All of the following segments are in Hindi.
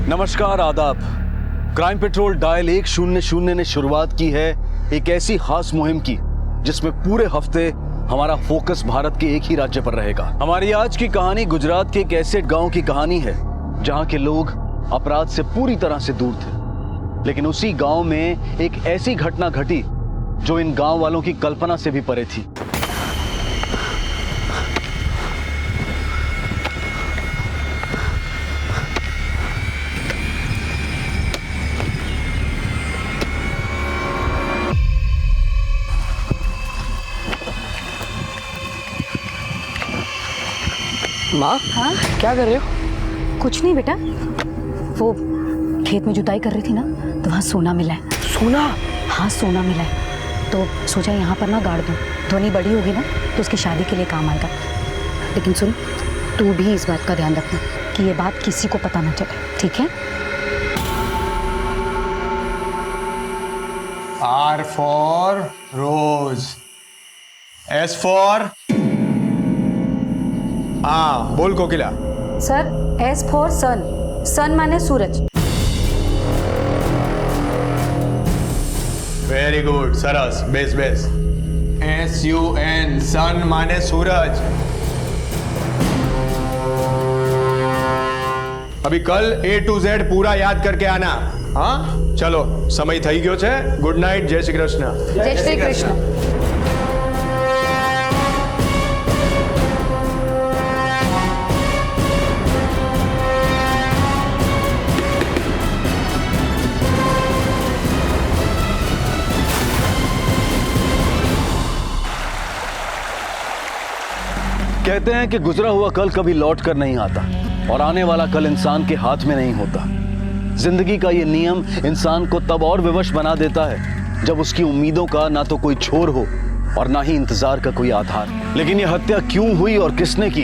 नमस्कार, आदाब। क्राइम पेट्रोल डायल 100 ने शुरुआत की है एक ऐसी खास मुहिम की जिसमें पूरे हफ्ते हमारा फोकस भारत के एक ही राज्य पर रहेगा। हमारी आज की कहानी गुजरात के एक ऐसे गांव की कहानी है जहां के लोग अपराध से पूरी तरह से दूर थे, लेकिन उसी गांव में एक ऐसी घटना घटी जो इन गांव वालों की कल्पना से भी परे थी। माँ, हाँ क्या कर रहे हो? कुछ नहीं बेटा, वो खेत में जुताई कर रही थी ना, तो वहाँ सोना मिला है। सोना? हाँ सोना मिला है, तो सोचा यहाँ पर ना गाड़ दूँ। ध्वनि बड़ी होगी ना तो उसकी शादी के लिए काम आएगा। लेकिन सुन, तू भी इस बात का ध्यान रखना कि ये बात किसी को पता ना चले, ठीक है? R for Rose. S for हाँ, बोल कोकिला। सर, S फॉर सन। सन माने सूरज। वेरी गुड, सरस, बेस बेस। SUN, सन माने सूरज। अभी कल A to Z पूरा याद करके आना। हाँ, चलो समय થઈ ગયો છે। गुड नाइट, जय श्री कृष्ण। जय श्री कृष्ण। कहते हैं कि गुजरा हुआ कल कभी लौट कर नहीं आता और आने वाला कल इंसान के हाथ में नहीं होता। जिंदगी का ये नियम इंसान को तब और विवश बना देता है जब उसकी उम्मीदों का ना तो कोई छोर हो और ना ही इंतजार का कोई आधार। लेकिन ये हत्या क्यों हुई और किसने की,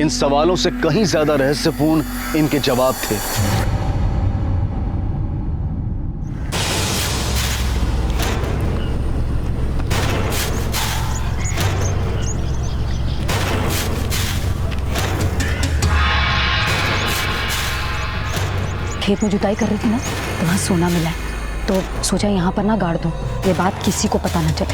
इन सवालों से कहीं ज्यादा रहस्यपूर्ण इनके जवाब थे। खेत में जुताई कर रही थी ना, तो वहाँ सोना मिला है, तो सोचा यहाँ पर ना गाड़ दूँ। ये बात किसी को पता ना चले।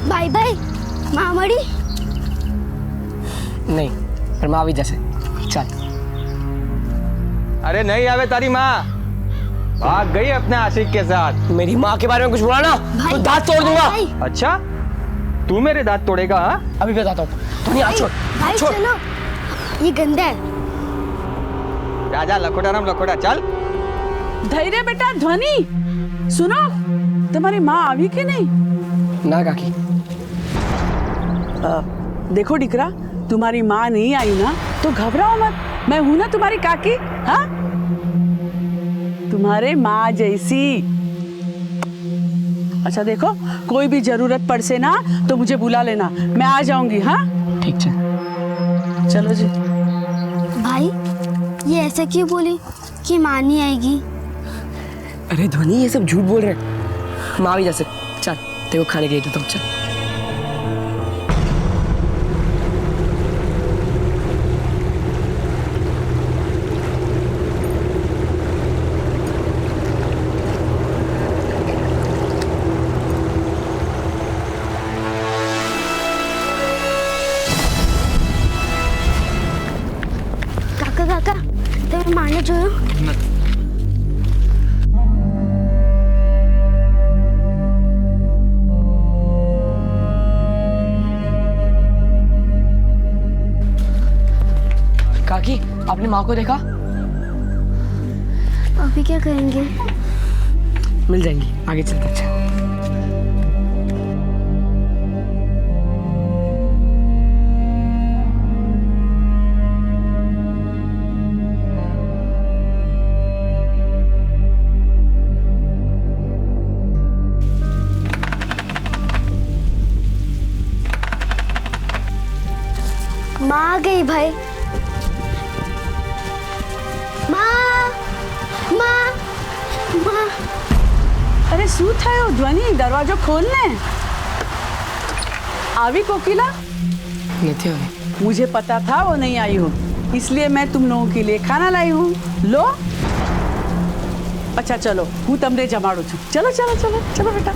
बाय बाय मामड़ी। नहीं, पर माँ भी जैसे। चल। अरे नहीं आवे तारी माँ, भाग गई अपने आशिक के साथ। मेरी माँ के बारे में कुछ बोला ना तो दांत तोड़ दूंगा। अच्छा, तू मेरे दांत तोड़ेगा? हाँ, अभी बताता हूँ। तू नहीं, हाथ छोड़। भाई छोड़। चलो, ये गंदा है। राजा लखोटा राम लखोटा, चल। धैर्य बेटा। ध्वनि सुनो, तुम्हारी माँ आई कि नहीं? ना काकी। देखो डिकरा, तुम्हारी माँ नहीं आई ना तो घबराओ मत, मैं हूं ना तुम्हारी काकी। हाँ, तुम्हारे माँ जैसी। अच्छा देखो, कोई भी जरूरत पड़ से ना तो मुझे बुला लेना, मैं आ जाऊंगी। हाँ ठीक है, चलो जी। भाई ये ऐसा क्यों बोली कि माँ नहीं आएगी? अरे ध्वनि, ये सब झूठ बोल रहे हैं। माँ भी जैसे। चल, तेरे को खाने के लिए देता हूँ। चल। કાકા કાકા, તમે માને જોયો? काकी, आपने माँ को देखा? अभी क्या करेंगे? मिल जाएंगी, आगे चलते। अच्छा। माँ आ गई भाई। माँ, શું થયું ધ્વનિ? દરવાજો ખોલ ને. આવી कोकिला? नहीं हो मुझे पता था वो नहीं आई हो, इसलिए मैं तुम लोगों के लिए खाना लाई हूँ. लो. अच्छा चलो, હું તમને જમાડું છું. चलो चलो चलो चलो बेटा.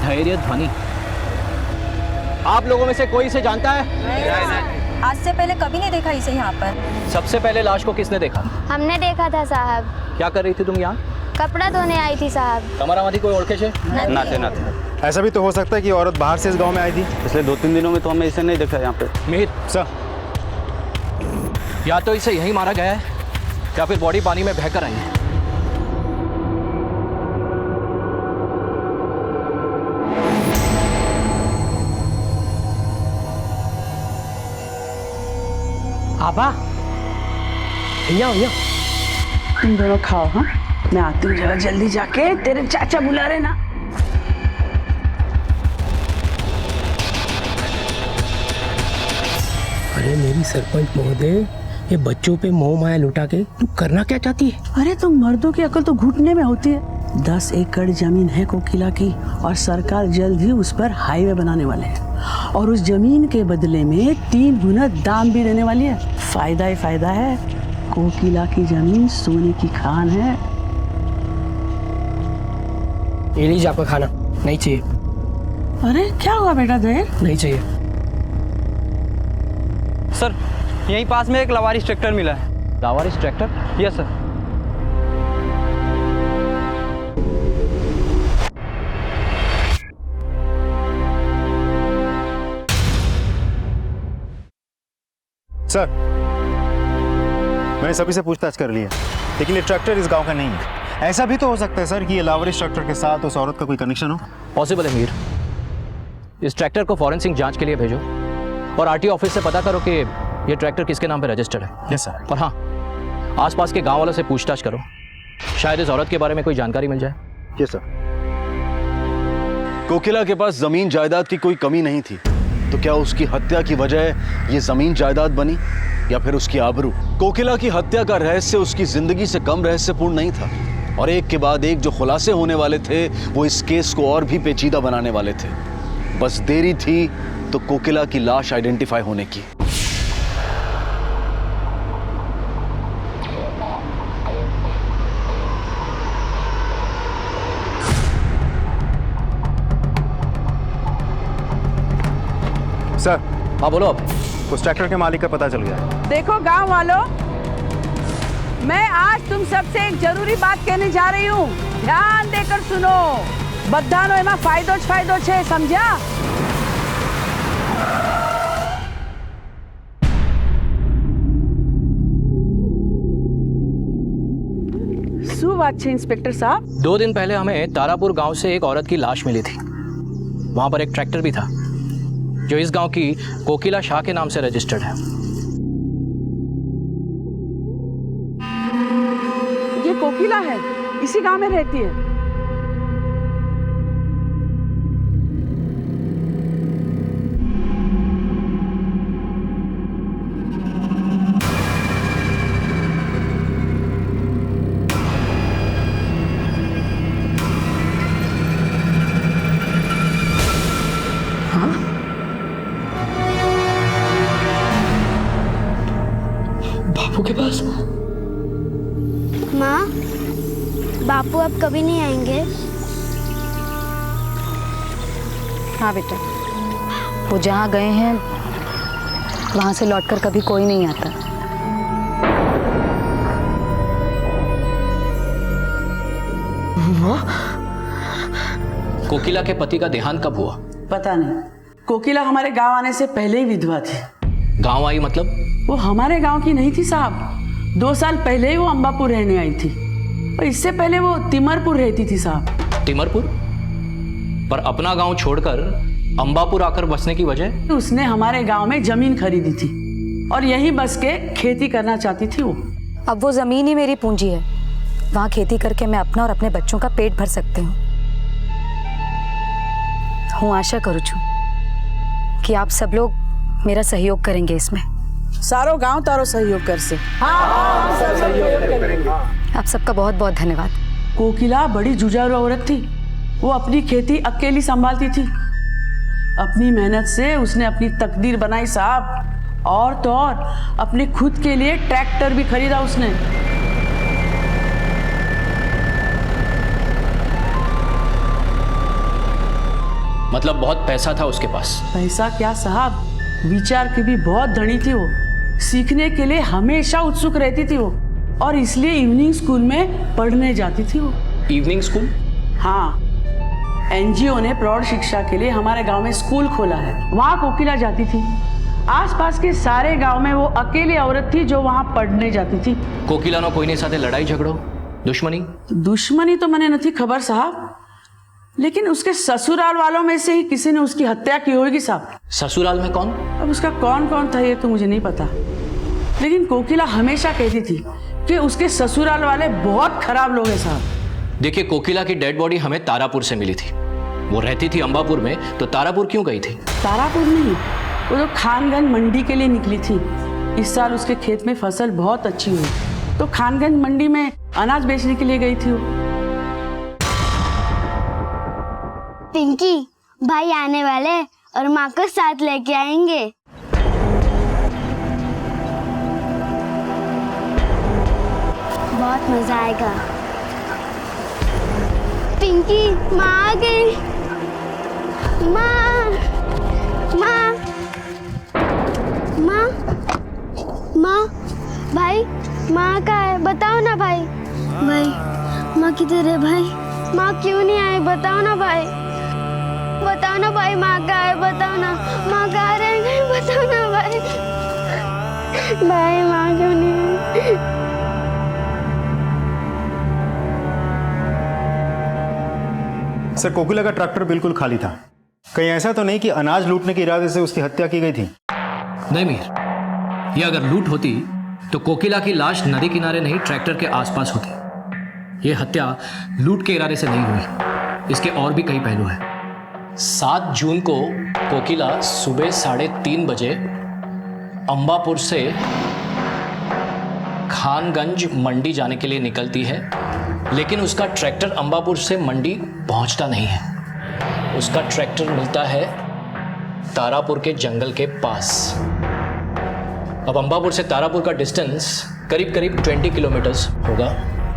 धैर्य ध्वनि, आप लोगों में से कोई इसे जानता है? आज से पहले कभी नहीं देखा इसे यहाँ पर. सबसे पहले लाश को किसने देखा? हमने देखा था साहब. क्या कर रही थी तुम यहाँ? कपड़ा धोने आई थी साहब. તમારામાંથી કોઈ ઓળખે છે? नाते ऐसा भी तो हो सकता है कि औरत बाहर से इस गांव में आई थी. पिछले 2-3 दिनों में तो हमने इसे नहीं देखा यहाँ पे. मिहिर, सर, या तो इसे यहीं मारा गया है या फिर बॉडी पानी में बहकर आई है. आबा यहाँ तुम दोनों खाओ. हाँ, मैं आती हूँ जरा जल्दी जाके. तेरे चाचा बुला रहे ना. अरे मेरी सरपंच महोदय, ये बच्चों पे मोह माया लुटा के तू करना क्या चाहती है? अरे तुम मर्दों की अकल तो घुटने में होती है. 10 एकड़ जमीन है कोकिला की और सरकार जल्द ही उस पर हाईवे बनाने वाले हैं और उस जमीन के बदले में 3 गुना दाम भी देने वाली है. फायदा ही फायदा है. कोकिला की जमीन सोने की खान है. ये लीजिए आपका खाना. नहीं चाहिए. अरे क्या हुआ बेटा देर? नहीं चाहिए. सर, यहीं पास में एक लवारिस ट्रैक्टर मिला है. लवारिस ट्रैक्टर? Yes sir. सर, मैंने सभी से पूछताछ कर ली है, लेकिन ये ट्रैक्टर इस गांव का नहीं है. ऐसा भी तो हो सकता है सर कि ये लावरिस ट्रैक्टर के साथ उस औरत का कोई कनेक्शन हो. पॉसिबल है मीर. इस ट्रैक्टर को फॉरेंसिक जांच के लिए भेजो और आरटीओ ऑफिस से पता करो कि ये ट्रैक्टर किसके नाम पे रजिस्टर्ड है. Yes sir. और हाँ, आसपास के गांव वालों से पूछताछ करो, शायद इस औरत के बारे में कोई जानकारी मिल जाए. Yes sir. कोकिला के पास जमीन जायदाद की कोई कमी नहीं थी, तो क्या उसकी हत्या की वजह ये जमीन जायदाद बनी या फिर उसकी आबरू? कोकिला की हत्या का रहस्य उसकी जिंदगी से कम रहस्यपूर्ण नहीं था और एक के बाद एक जो खुलासे होने वाले थे वो इस केस को और भी पेचीदा बनाने वाले थे. बस देरी थी तो कोकिला की लाश आइडेंटिफाई होने की. सर, हाँ बोलो. अब उस ट्रैक्टर के मालिक का पता चल गया है. देखो गांव वालों, मैं आज तुम सबसे एक जरूरी बात कहने जा रही हूँ. ध्यान देकर सुनो. बधानो एमा फायदो ज फायदो छे, समझा? શું વાત છે इंस्पेक्टर साहब? 2 दिन पहले हमें तारापुर गांव से एक औरत की लाश मिली थी. वहां पर एक ट्रैक्टर भी था जो इस गांव की कोकिला शाह के नाम से रजिस्टर्ड है. ये कोकिला है, इसी गांव में रहती है. बापू के पास? माँ, बापू अब कभी नहीं आएंगे. हाँ बेटा, वो जहाँ गए हैं वहाँ से लौटकर कभी कोई नहीं आता. कोकिला के पति का देहांत कब हुआ? पता नहीं. कोकिला हमारे गांव आने से पहले ही विधवा थी. गांव आई मतलब? वो हमारे गांव की नहीं थी साहब. 2 साल पहले ही वो अंबापुर रहने आई थी और इससे पहले वो तिमरपुर रहती थी साहब. तिमरपुर? पर अपना गांव छोड़कर अंबापुर आकर बसने की वजह? उसने हमारे गांव में जमीन खरीदी थी और यहीं बस के खेती करना चाहती थी वो. अब वो जमीन ही मेरी पूंजी है. वहाँ खेती करके मैं अपना और अपने बच्चों का पेट भर सकती हूँ. आशा करूँ छू कि आप सब लोग मेरा सहयोग करेंगे इसमें. सारो गांव तारो सहयोग कर से। आप सबका बहुत बहुत धन्यवाद। कोकिला बड़ी जुझारू औरत थी। वो अपनी खेती अकेली संभालती थी। अपनी मेहनत से उसने अपनी तकदीर बनाई साहब। और तो और अपने खुद के लिए ट्रैक्टर भी खरीदा उसने। मतलब बहुत पैसा था उसके पास। पैसा क्या साहब, विचार की भी बहुत धनी थी वो। सीखने के लिए हमेशा उत्सुक रहती थी वो, और इसलिए इवनिंग स्कूल में पढ़ने जाती थी वो। Evening school? हाँ, एनजीओ ने प्रौढ़ शिक्षा के लिए हमारे गांव में स्कूल खोला है, वहाँ कोकिला जाती थी। आसपास के सारे गांव में वो अकेली औरत थी जो वहाँ पढ़ने जाती थी। कोकिला नो कोई साथे लड़ाई झगड़ो, दुश्मनी? दुश्मनी तो मैंने नहीं खबर साहब, लेकिन उसके ससुराल वालों में से ही किसी ने उसकी हत्या की होगी साहब। ससुराल में कौन? अब उसका कौन कौन था ये तो मुझे नहीं पता, लेकिन कोकिला हमेशा कहती थी कि उसके ससुराल वाले बहुत खराब लोग हैं साहब। देखिए, कोकिला की डेड बॉडी हमें तारापुर से मिली थी। वो रहती थी अंबापुर में, तो तारापुर क्यों गई थी? तारापुर नहीं, वो तो खानगंज मंडी के लिए निकली थी। इस साल उसके खेत में फसल बहुत अच्छी हुई, तो खानगंज मंडी में अनाज बेचने के लिए गई थी वो। पिंकी, भाई आने वाले और माँ को साथ लेके आएंगे। बहुत मजा आएगा। पिंकी, माँ आ गई। माँ, माँ, माँ, माँ, भाई, माँ कहाँ है? बताओ ना भाई। भाई, माँ किधर है भाई? माँ क्यों नहीं आई? बताओ ना भाई। बताओ ना भाई, माँ कहाँ है? बताओ ना, माँ कहाँ रह गई? बताओ ना भाई। भाई, माँ क्यों नहीं आई? सर, कोकिला का ट्रैक्टर बिल्कुल खाली था। कहीं ऐसा तो नहीं कि अनाज लूटने के इरादे से उसकी हत्या की गई थी? नहीं मीर, ये अगर लूट होती तो कोकिला की लाश नदी किनारे नहीं, ट्रैक्टर के आसपास होती। ये हत्या लूट के इरादे से नहीं हुई। इसके और भी कई पहलू हैं। 7 जून को कोकिला सुबह 3:30 बजे अंबापुर से खानगंज मंडी जाने के लिए निकलती है, लेकिन उसका ट्रैक्टर अंबापुर से मंडी पहुंचता नहीं है। उसका ट्रैक्टर मिलता है तारापुर के जंगल के पास। अब अंबापुर से तारापुर का डिस्टेंस करीब करीब 20 किलोमीटर्स होगा,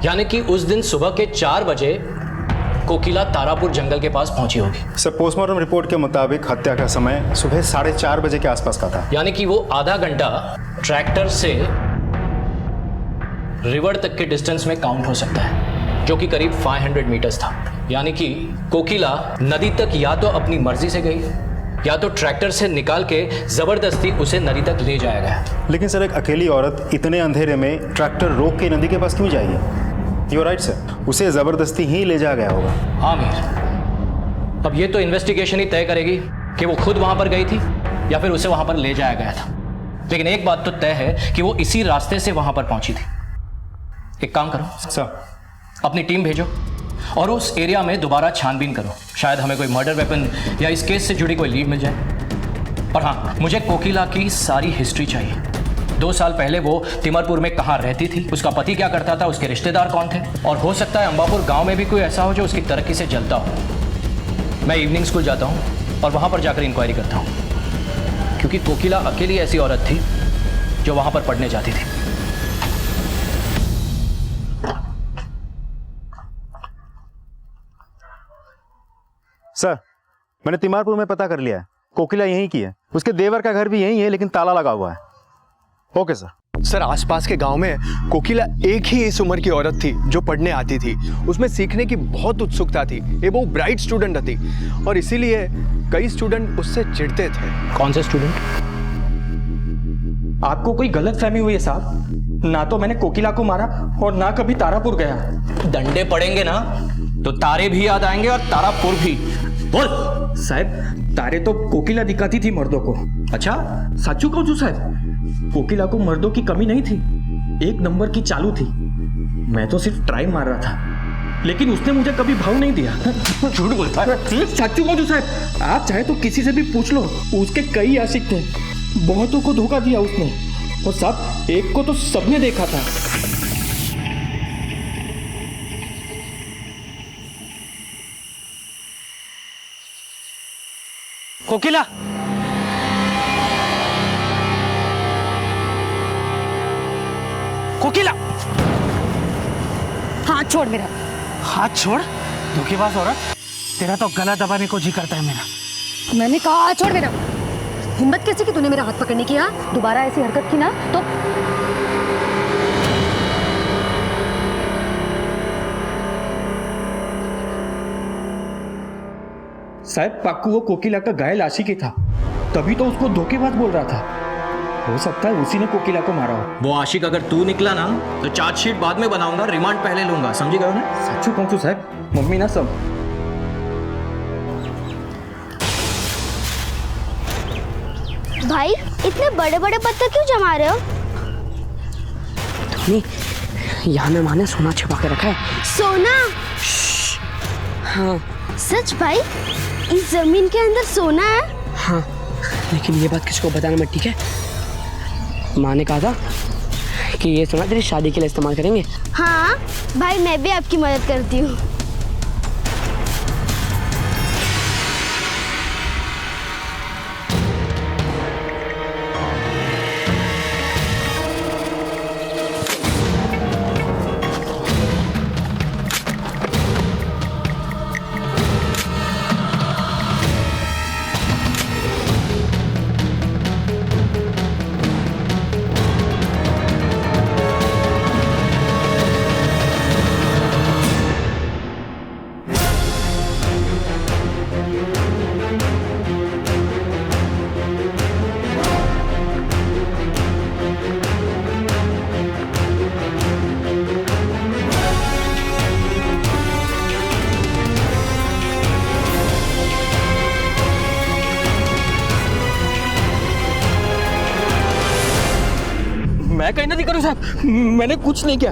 यानी कि उस दिन सुबह के 4 बजे कोकिला तारापुर जंगल के पास पहुंची होगी। सर, पोस्टमार्टम रिपोर्ट के मुताबिक हत्या का समय सुबह 4:30 बजे के आसपास का था। यानी कि वो आधा घंटा ट्रैक्टर से रिवर तक के डिस्टेंस में काउंट हो सकता है, जो कि करीब 500 मीटर्स था। यानी कि कोकिला नदी तक या तो अपनी मर्जी से गई, या तो ट्रैक्टर से निकाल के जबरदस्ती उसे नदी तक ले जाया गया। लेकिन सर, एक अकेली औरत इतने अंधेरे में ट्रैक्टर रोक के नदी के पास क्यों जाएगी? यू राइट सर, उसे जबरदस्ती ही ले जाया गया होगा। हाँ मीर, अब ये तो इन्वेस्टिगेशन ही तय करेगी कि वो खुद वहां पर गई थी या फिर उसे वहां पर ले जाया गया था। लेकिन एक बात तो तय है कि वो इसी रास्ते से वहां पर पहुंची थी। एक काम करो सर, अपनी टीम भेजो और उस एरिया में दोबारा छानबीन करो। शायद हमें कोई मर्डर वेपन या इस केस से जुड़ी कोई लीड मिल जाए। और हाँ, मुझे कोकिला की सारी हिस्ट्री चाहिए। 2 साल पहले वो तिमरपुर में कहाँ रहती थी, उसका पति क्या करता था, उसके रिश्तेदार कौन थे, और हो सकता है अंबापुर गांव में भी कोई ऐसा हो जो उसकी तरक्की से जलता हो। मैं इवनिंग स्कूल जाता हूँ और वहाँ पर जाकर इंक्वायरी करता हूँ, क्योंकि कोकिला अकेली ऐसी औरत थी जो वहाँ पर पढ़ने जाती थी। सर, मैंने तिमारपुर में पता कर लिया है। कोकिला यहीं की है। उसके देवर का घर भी यहीं है, लेकिन ताला लगा हुआ है। Okay sir. सर, आसपास के गांव में कोकिला एक ही इस उम्र की औरत थी जो पढ़ने आती थी। उसमें सीखने की बहुत उत्सुकता थी। ये बहुत ब्राइट स्टूडेंट थी और इसीलिए कई स्टूडेंट उससे चिढ़ते थे। कौन से स्टूडेंट? आपको कोई गलत फहमी हुई है साहब। ना तो मैंने कोकिला को मारा और ना कभी तारापुर गया। डंडे पड़ेंगे ना तो तारे भी याद आएंगे और तारापुर भी। बोल। साहब, तारे तो कोकिला दिखाती थी मर्दों को। अच्छा, साचू कहूं छू साहब, कोकिला को मर्दों की कमी नहीं थी। 1 नंबर की चालू थी। मैं तो सिर्फ ट्राई मार रहा था, लेकिन उसने मुझे कभी भाव नहीं दिया। झूठ बोलता है। साचू कहूं छू साहब, आप चाहे तो किसी से भी पूछ लो, उसके कई आशिक थे। बहुतों को धोखा दिया उसने। और साहब एक को तो सबने देखा था। कोकिला, कोकिला, हाथ छोड़ मेरा। हाथ छोड़। धोखेबाज औरत, तेरा तो गला दबाने को जी करता है मेरा। मैंने कहा हाथ छोड़ मेरा। हिम्मत कैसे की तूने मेरा हाथ पकड़ने की? दोबारा ऐसी हरकत की ना तो शायद पाक्कू वो कोकिला का घायल आशिक ही था, तभी तो उसको धोखेबाज बोल रहा था। हो सकता है उसी ने कोकिला को मारा हो। वो आशिक अगर तू निकला ना तो चार्जशीट बाद में बनाऊंगा, रिमांड पहले लूंगा, समझी गए ना? सच्चू कहूँ साहब, मम्मी ना सब। भाई इतने बड़े बड़े पत्थर क्यों जमा रहे हो? धोनी, यहाँ में माँ ने सोना छिपा के रखा है। सोना? हाँ सच भाई? इस जमीन के अंदर सोना है? हाँ, लेकिन ये बात किसी को बताना मत, ठीक है? माँ ने कहा था कि ये सोना तेरी शादी के लिए इस्तेमाल करेंगे। हाँ भाई, मैं भी आपकी मदद करती हूँ। मैं कहीं नहीं करूँ साहब, मैंने कुछ नहीं किया,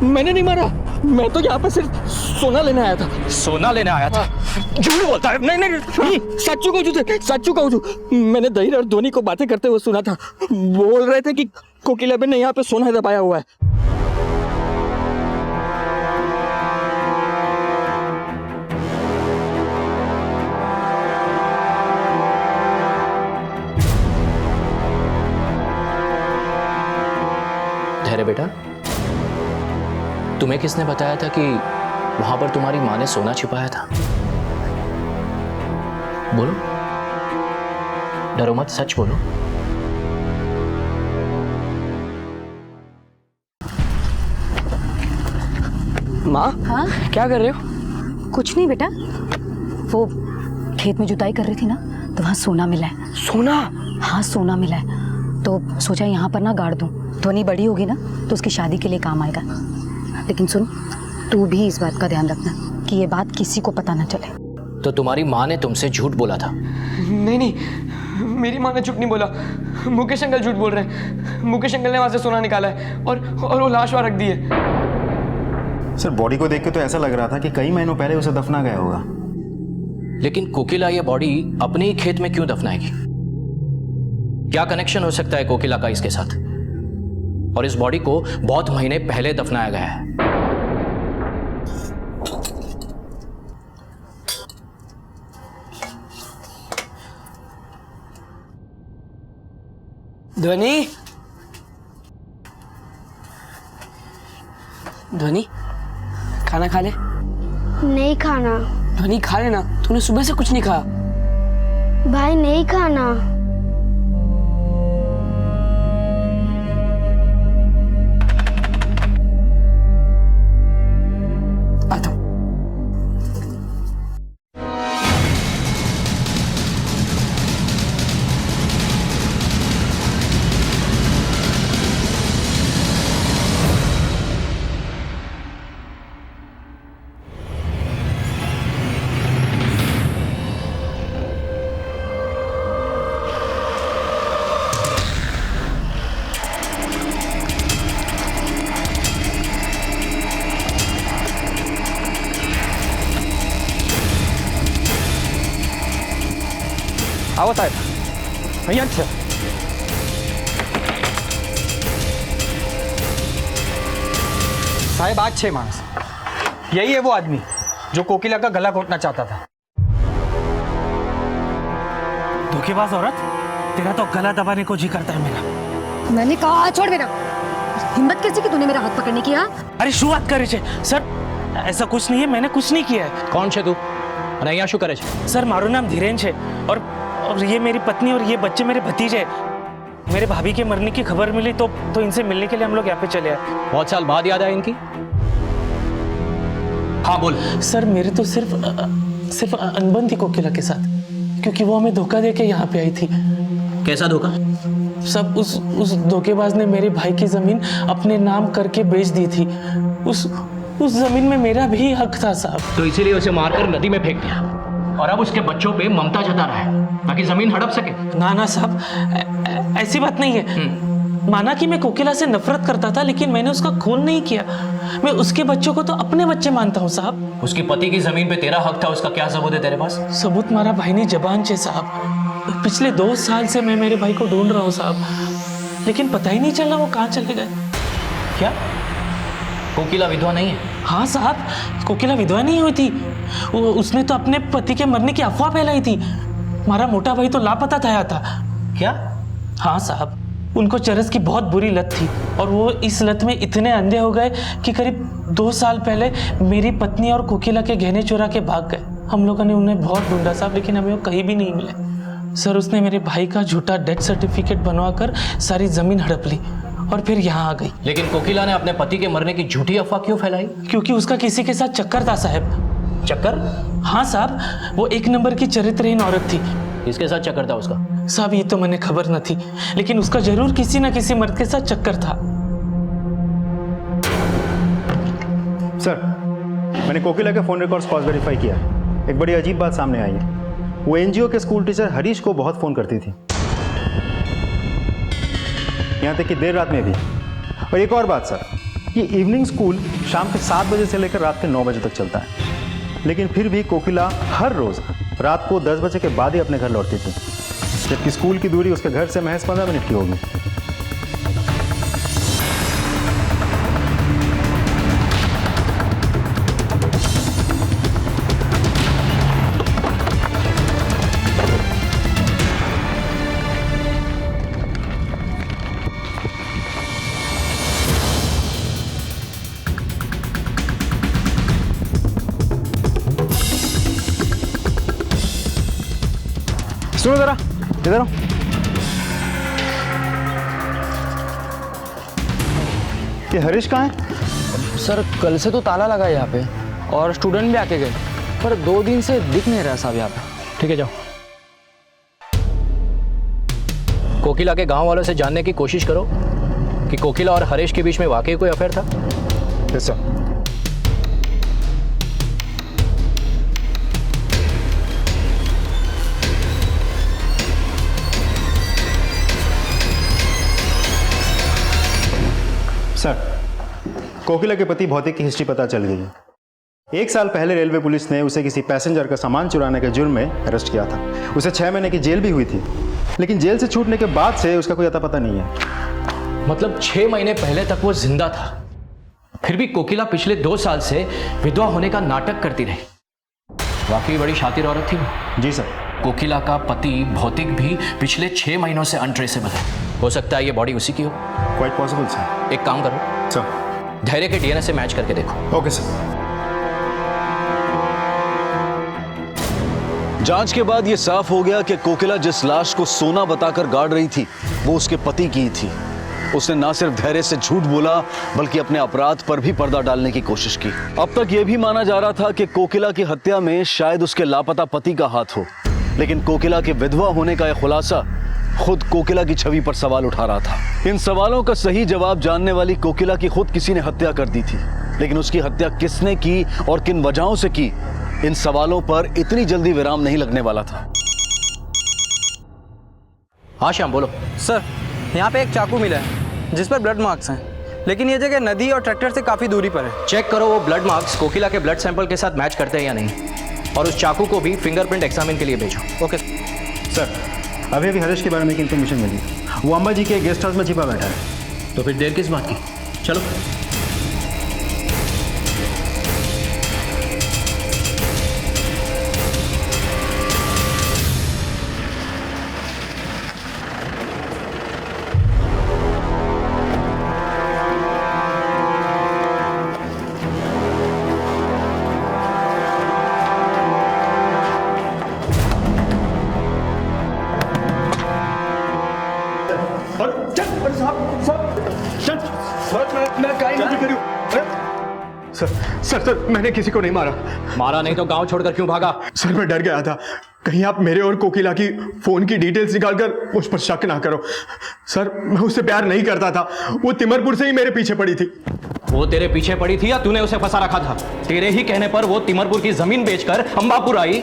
मैंने नहीं मारा। मैं तो यहाँ पर सिर्फ सोना लेने आया था। सोना लेने आया था? झूठ बोलता है। नहीं नहीं, सच्चू कहूँ तुझे, सच्चू कहूँ। मैंने दही और धोनी को बातें करते हुए सुना था। बोल रहे थे कि कोकिला बहन ने यहाँ पे सोना दबाया हुआ है। धैर्य बेटा, तुम्हें किसने बताया था कि वहां पर तुम्हारी माँ ने सोना छिपाया था? बोलो, डरो मत, सच बोलो। माँ, हाँ क्या कर रहे हो? कुछ नहीं बेटा, वो खेत में जुताई कर रही थी ना तो वहाँ सोना मिला है। सोना? हाँ सोना मिला है, तो सोचा यहाँ पर ना गाड़ दूँ। ध्वनि बड़ी होगी ना तो उसकी शादी के लिए काम आएगा। लेकिन सुन, तू भी इस बात का ध्यान रखना कि ये बात किसी को पता ना चले। तो तुम्हारी माँ ने तुमसे झूठ बोला था? नहीं नहीं, मेरी माँ ने झूठ नहीं बोला। मुकेश अंकल झूठ बोल रहे हैं। मुकेश अंकल ने वहां से सोना निकाला है और वो लाश वहां रख दी है। सर, बॉडी को देख के तो ऐसा लग रहा था कि कई महीनों पहले उसे दफना गया होगा। लेकिन कोकिला ये बॉडी अपने ही खेत में क्यों दफनाएगी? क्या कनेक्शन हो सकता है कोकिला का इसके साथ? और इस बॉडी को बहुत महीने पहले दफनाया गया है। ध्वनि, ध्वनि, खाना खा ले। नहीं खाना। ध्वनि खा लेना, तूने सुबह से कुछ नहीं खाया। भाई नहीं खाना। आता हूं। आओ साहब, અહીંયા જ છે। साहब आज 6 मास। यही है वो आदमी जो कोकिला का गला घोटना चाहता था। धोखेबाज औरत, तेरा तो गला दबाने को जी करता है मेरा। मैंने कहा छोड़ मेरा। हिम्मत कैसी की तूने मेरा हाथ पकड़ने की? अरे શું વાત કરે છે સર? ऐसा कुछ नहीं है, मैंने कुछ नहीं किया है। કોણ છે તું અને અહીંયા શું કરે છે? सर मारू नाम धीरेन है और ये मेरी पत्नी और ये बच्चे मेरे भतीजे। मेरे भाभी के मरने की खबर मिली तो इनसे मिलने के लिए हम लोग यहाँ पे चले आए। बहुत साल बाद याद आया इनकी? हाँ बोल। सर मेरी तो सिर्फ अनबन थी कोकिला के साथ, क्योंकि वो हमें धोखा दे के यहाँ पे आई थी। कैसा धोखा? सब उस धोखेबाज ने मेरे भाई की जमीन अपने नाम करके बेच दी थी। उस जमीन में मेरा भी हक था साहब। तो इसीलिए उसे मारकर नदी में फेंक दिया और अब उसके बच्चों पे ममता जता रहा है ताकि जमीन हड़प सके। ना साहब, ऐसी बात नहीं है। माना कि मैं कोकिला से नफरत करता था, लेकिन मैंने उसका खून नहीं किया। मैं उसके बच्चों को तो अपने बच्चे मानता हूँ साहब। उसकी पति की जमीन पे तेरा हक था, उसका क्या सबूत है तेरे पास? सबूत मारा भाई ने जबान छे साहब। पिछले 2 साल से मैं मेरे भाई को ढूंढ रहा हूँ साहब, लेकिन पता ही नहीं चला वो कहाँ चले गए। क्या कोकिला विधवा नहीं है? हाँ साहब, कोकिला विधवा नहीं हुई थी। उसने तो अपने पति के मरने की अफवाह फैलाई थी। हमारा मोटा भाई तो लापता था। क्या? हाँ साहब, उनको चरस की बहुत बुरी लत थी और वो इस लत में इतने अंधे हो गए कि करीब 2 साल पहले मेरी पत्नी और कोकिला के गहने चुरा के भाग गए। हम लोगों ने उन्हें बहुत ढूंढा साहब, लेकिन हमें वो कहीं भी नहीं मिले। सर उसने मेरे भाई का झूठा डेथ सर्टिफिकेट बनवाकर सारी जमीन हड़प ली और फिर यहाँ आ गई। लेकिन कोकिला ने अपने पति के मरने की झूठी अफवाह क्यों फैलाई? क्योंकि उसका किसी के साथ चक्कर था साहब। चक्कर? हाँ साहब, वो 1 नंबर की चरित्रहीन औरत थी। किसके साथ चक्कर था उसका? साहब ये तो मैंने खबर न थी, लेकिन उसका जरूर किसी न किसी मर्द के साथ चक्कर था। सर, मैंने कोकिला के फ़ोन रिकॉर्ड्स क्रॉस वेरीफाई किया। एक बड़ी अजीब बात सामने आई है। वो एनजीओ के स्कूल टीचर हरीश को बहुत फ़ोन करती थी, यहाँ तक कि देर रात में भी। और एक और बात सर, ये इवनिंग स्कूल शाम के 7 बजे से लेकर रात के 9 बजे तक चलता है, लेकिन फिर भी कोकिला हर रोज़ रात को 10 बजे के बाद ही अपने घर लौटती थी, जबकि स्कूल की दूरी उसके घर से महज 15 मिनट की होगी। सुनो जरा, इधर आओ। ये हरीश कहाँ है? सर कल से तो ताला लगा है यहाँ पे और स्टूडेंट भी आके गए, पर 2 दिन से दिख नहीं रहा साहब यहाँ पे। ठीक है जाओ। कोकिला के गांव वालों से जानने की कोशिश करो कि कोकिला और हरीश के बीच में वाकई कोई अफेयर था। Yes sir. सर, कोकिला के पति भौतिक की हिस्ट्री पता चल गई है। 1 साल पहले रेलवे पुलिस ने उसे किसी पैसेंजर का सामान चुराने के जुर्म में अरेस्ट किया था। उसे 6 महीने की जेल भी हुई थी, लेकिन जेल से छूटने के बाद से उसका कोई अता पता नहीं है। मतलब 6 महीने पहले तक वो जिंदा था, फिर भी कोकिला पिछले 2 साल से विधवा होने का नाटक करती रही। वाकई बड़ी शातिर औरत थी। जी सर। कोकिला का पति भौतिक भी पिछले 6 महीनों से अनट्रेसेबल है। हो सकता है ये बॉडी उसी की हो। Quite possible sir. एक काम करो सर, धैर्य के डीएनए से मैच करके देखो। Okay sir. जांच के बाद यह साफ हो गया कि कोकिला जिस लाश को सोना बताकर गाड़ रही थी वो उसके पति की ही थी। उसने ना सिर्फ धैर्य से झूठ बोला बल्कि अपने अपराध पर भी पर्दा डालने की कोशिश की। अब तक यह भी माना जा रहा था कि कोकिला की हत्या में शायद उसके लापता पति का हाथ हो, लेकिन कोकिला के विधवा होने का यह खुलासा खुद कोकिला की छवि पर सवाल उठा रहा था। इन सवालों का सही जवाब जानने वाली कोकिला की खुद किसी ने हत्या कर दी थी, लेकिन उसकी हत्या किसने की और किन वजहों से की, इन सवालों पर इतनी जल्दी विराम नहीं लगने वाला था। हाँ श्याम बोलो। सर यहाँ पे एक चाकू मिला है जिस पर ब्लड मार्क्स हैं, लेकिन ये जगह नदी और ट्रैक्टर से काफ़ी दूरी पर है। चेक करो वो ब्लड मार्क्स कोकिला के ब्लड सैंपल के साथ मैच करते हैं या नहीं, और उस चाकू को भी फिंगरप्रिंट एग्जामिन के लिए भेजो। Okay sir. अभी अभी हरीश के बारे में एक इन्फॉर्मेशन मिली। वो अम्बा जी के गेस्ट हाउस में छिपा बैठा है। तो फिर देर किस बात की? चलो। और चल, अरे साहब चल, सर मैं काहे नहीं करूं? सर मैंने किसी को नहीं मारा। मारा नहीं तो गांव छोड़कर क्यों भागा? सर मैं डर गया था, कहीं आप मेरे और कोकिला की फोन की डिटेल्स निकालकर उस पर शक ना करो। सर मैं उससे प्यार नहीं करता था, वो तिमरपुर से ही मेरे पीछे पड़ी थी। वो तेरे पीछे पड़ी थी या तूने उसे फंसा रखा था? तेरे ही कहने पर वो तिमरपुर की जमीन बेचकर अंबापुर आई,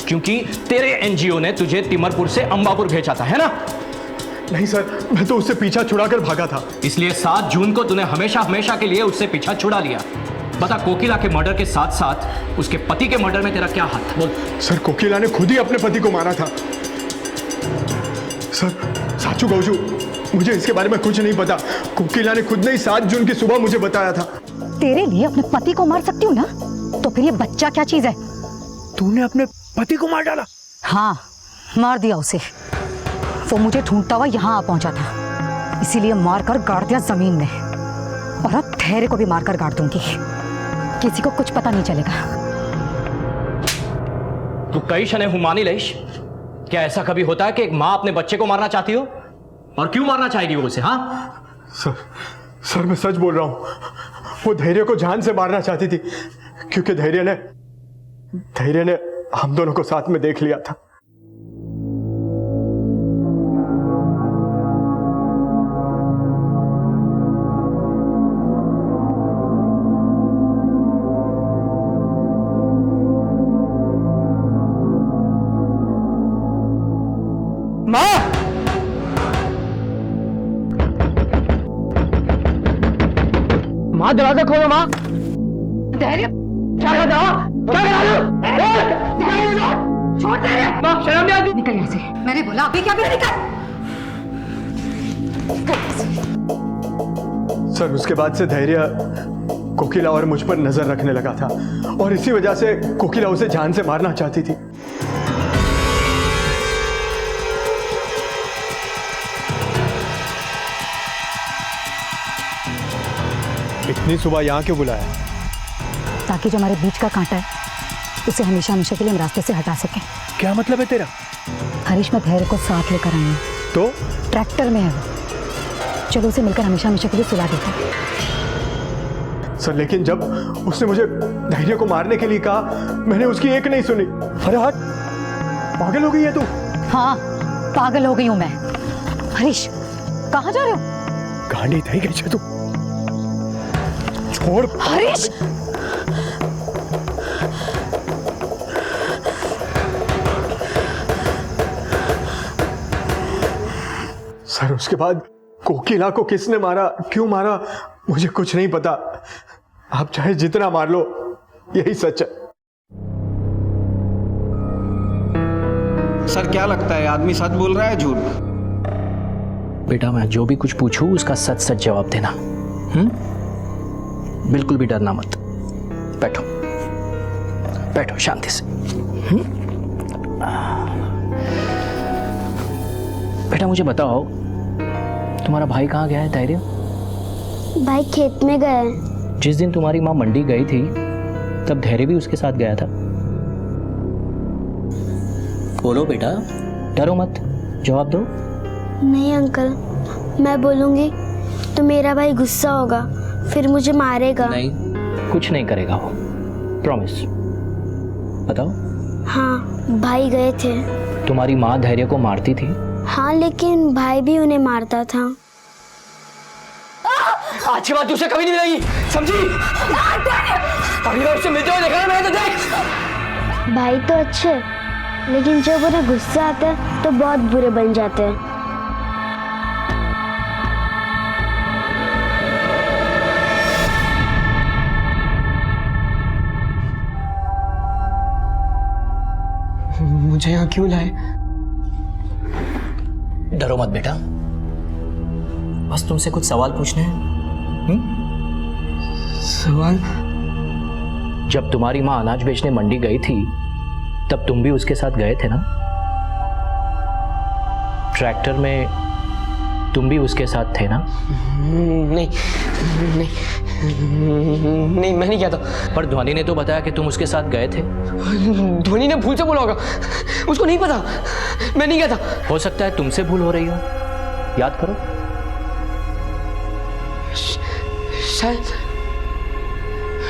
क्योंकि तेरे एनजीओ ने तुझे तिमरपुर से अंबापुर भेजा था, है ना? नहीं सर, मैं तो उससे पीछा छुड़ाकर भागा था। इसलिए 7 जून को तूने हमेशा के लिए उससे पीछा छुड़ा लिया। बता, कोकिला के मर्डर के साथ साथ उसके पति के मर्डर में तेरा क्या हाथ? बोल। सर कोकिला ने खुद ही अपने पति को मारा था। सर साचू गौजू, मुझे इसके बारे में कुछ नहीं पता। कोकिला ने खुद ने ही 7 जून की सुबह मुझे बताया था। तेरे लिए अपने पति को मार सकती हूँ ना, तो फिर ये बच्चा क्या चीज है? तूने अपने पति को मार डाला? हाँ, मार दिया उसे। वो मुझे ढूंढता हुआ यहाँ आ पहुंचा था, इसीलिए मारकर गाड़ दिया जमीन में। और अब धैर्य को भी मारकर गाड़ दूंगी, किसी को कुछ पता नहीं चलेगा। तू कई शने हुमानी लेश, क्या ऐसा कभी होता है कि एक माँ अपने बच्चे को मारना चाहती हो? और क्यों मारना चाहेगी वो उसे? हाँ सर मैं सच बोल रहा हूं, वो धैर्य को जान से मारना चाहती थी, क्योंकि धैर्य ने हम दोनों को साथ में देख लिया था। माँ दरवाजा खोलो। माँ धैर्य, क्या कर रहा हो? क्या कर रहा हो? छोड़ दे। माँ शर्म नहीं आती? निकल यहाँ से, मैंने बोला अभी क्या भी निकल। सर उसके बाद से धैर्य कोकिला और मुझ पर नजर रखने लगा था, और इसी वजह से कोकिला उसे जान से मारना चाहती थी। इतनी सुबह यहाँ क्यों बुलाया? ताकि जो हमारे बीच का कांटा है उसे हमेशा के लिए हम रास्ते से हटा सकें। क्या मतलब है तेरा? हरीश, मैं धैर्य को साथ लेकर आई हूँ। तो ट्रैक्टर में है वो, चलो उसे मिलकर हमेशा के लिए सुला देते हैं। सर लेकिन जब उसने मुझे धैर्य को मारने के लिए कहा, मैंने उसकी एक नहीं सुनी। अरे हट, पागल हो गई है तू? हाँ, पागल हो गई हूँ मैं। हरीश, कहाँ जा रहे हो? गांडी थई गई है तू, छोड़। हरीश, सर उसके बाद कोकिला को किसने मारा, क्यों मारा, मुझे कुछ नहीं पता। आप चाहे जितना मार लो, यही सच है। सर क्या लगता है, आदमी सच बोल रहा है झूठ? बेटा मैं जो भी कुछ पूछूं उसका सच सच जवाब देना। बिल्कुल भी डरना मत। बैठो बैठो शांति से। बेटा मुझे बताओ, तुम्हारा भाई कहाँ गया है धैर्य? भाई खेत में गए हैं। जिस दिन तुम्हारी माँ मंडी गई थी तब धैर्य भी उसके साथ गया था। बोलो बेटा, डरो मत, जवाब दो। नहीं अंकल, मैं बोलूंगी तो मेरा भाई गुस्सा होगा, फिर मुझे मारेगा। नहीं, कुछ नहीं करेगा वो, प्रॉमिस। बताओ। हाँ, भाई गए थे। तुम्हारी माँ धैर्य को मारती थी? हाँ, लेकिन भाई भी उन्हें मारता था। अच्छी बात तुझसे कभी नहीं मिलेगी, समझी? अभी उससे मिलते हुए देखा ना मैंने, तो देख। भाई तो अच्छे, लेकिन जब उन्हें गुस्सा आता है तो बहुत बुरे बन जाते हैं। मुझे यहाँ क्यों लाए? डरो मत बेटा, बस तुमसे कुछ सवाल पूछने हैं। सवाल? जब तुम्हारी माँ अनाज बेचने मंडी गई थी तब तुम भी उसके साथ गए थे ना? ट्रैक्टर में तुम भी उसके साथ थे ना? नहीं नहीं नहीं, मैं नहीं गया था। पर ध्वनि ने तो बताया कि तुम उसके साथ गए थे। ध्वनि ने भूल से बोला होगा, उसको नहीं पता, मैं नहीं गया था। हो सकता है तुमसे भूल हो रही हो, याद करो। शायद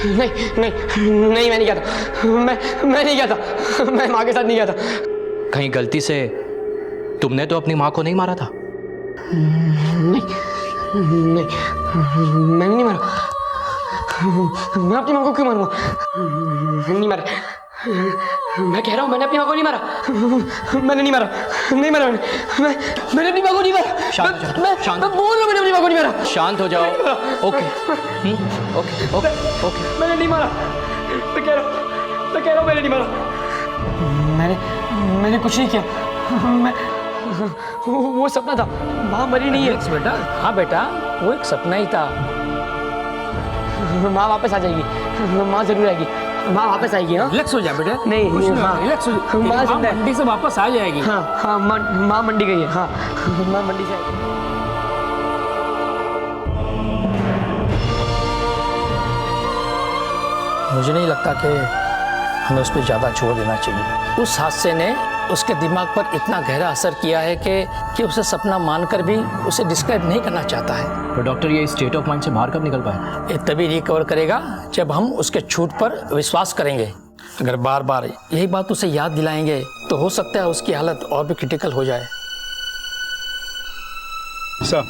नहीं नहीं नहीं, मैं नहीं गया था। मैं नहीं गया था। मैं माँ के साथ नहीं गया था। कहीं गलती से तुमने तो अपनी माँ को नहीं मारा था? नहीं नहीं, मैंने नहीं मारा। मैं अपनी माँ को क्यों मारूंगा? नहीं मारा। मैं कह रहा हूँ मैंने अपनी माँ को नहीं मारा। मैंने नहीं मारा। नहीं मारा मैंने अपनी माँ को नहीं मारा। शांत हो जाओ, शांत। मैं बोल रहा हूँ मैंने अपनी माँ को नहीं मारा। शांत हो जाओ। Okay okay okay okay. मैंने नहीं मारा। मैं कह रहा हूँ मैंने नहीं मारा। मैंने कुछ नहीं किया। मैं वो सपना था। माँ मरी नहीं है बेटा। हाँ बेटा, वो एक सपना ही था। माँ वापस आ जाएगी। माँ जरूर आएगी। माँ वापस आएगी। हाँ, रिलैक्स हो जा बेटा। नहीं हाँ, रिलैक्स हो जा। माँ जिंदा है। मंडी से वापस आ जाएगी। हाँ, माँ मंडी गई है। हाँ, माँ मंडी से आएगी। मुझे नहीं लगता कि हमें उस पर ज़्यादा जोर देना चाहिए। उस हादसे ने उसके दिमाग पर इतना गहरा असर किया है कि उसे सपना मानकर भी उसे डिस्क्राइब नहीं करना चाहता है। तो डॉक्टर ये स्टेट ऑफ माइंड से बाहर कब निकल पाए? ये तभी रिकवर करेगा जब हम उसके झूठ पर विश्वास करेंगे। अगर बार बार यही बात उसे याद दिलाएंगे तो हो सकता है उसकी हालत और भी क्रिटिकल हो जाए। सर,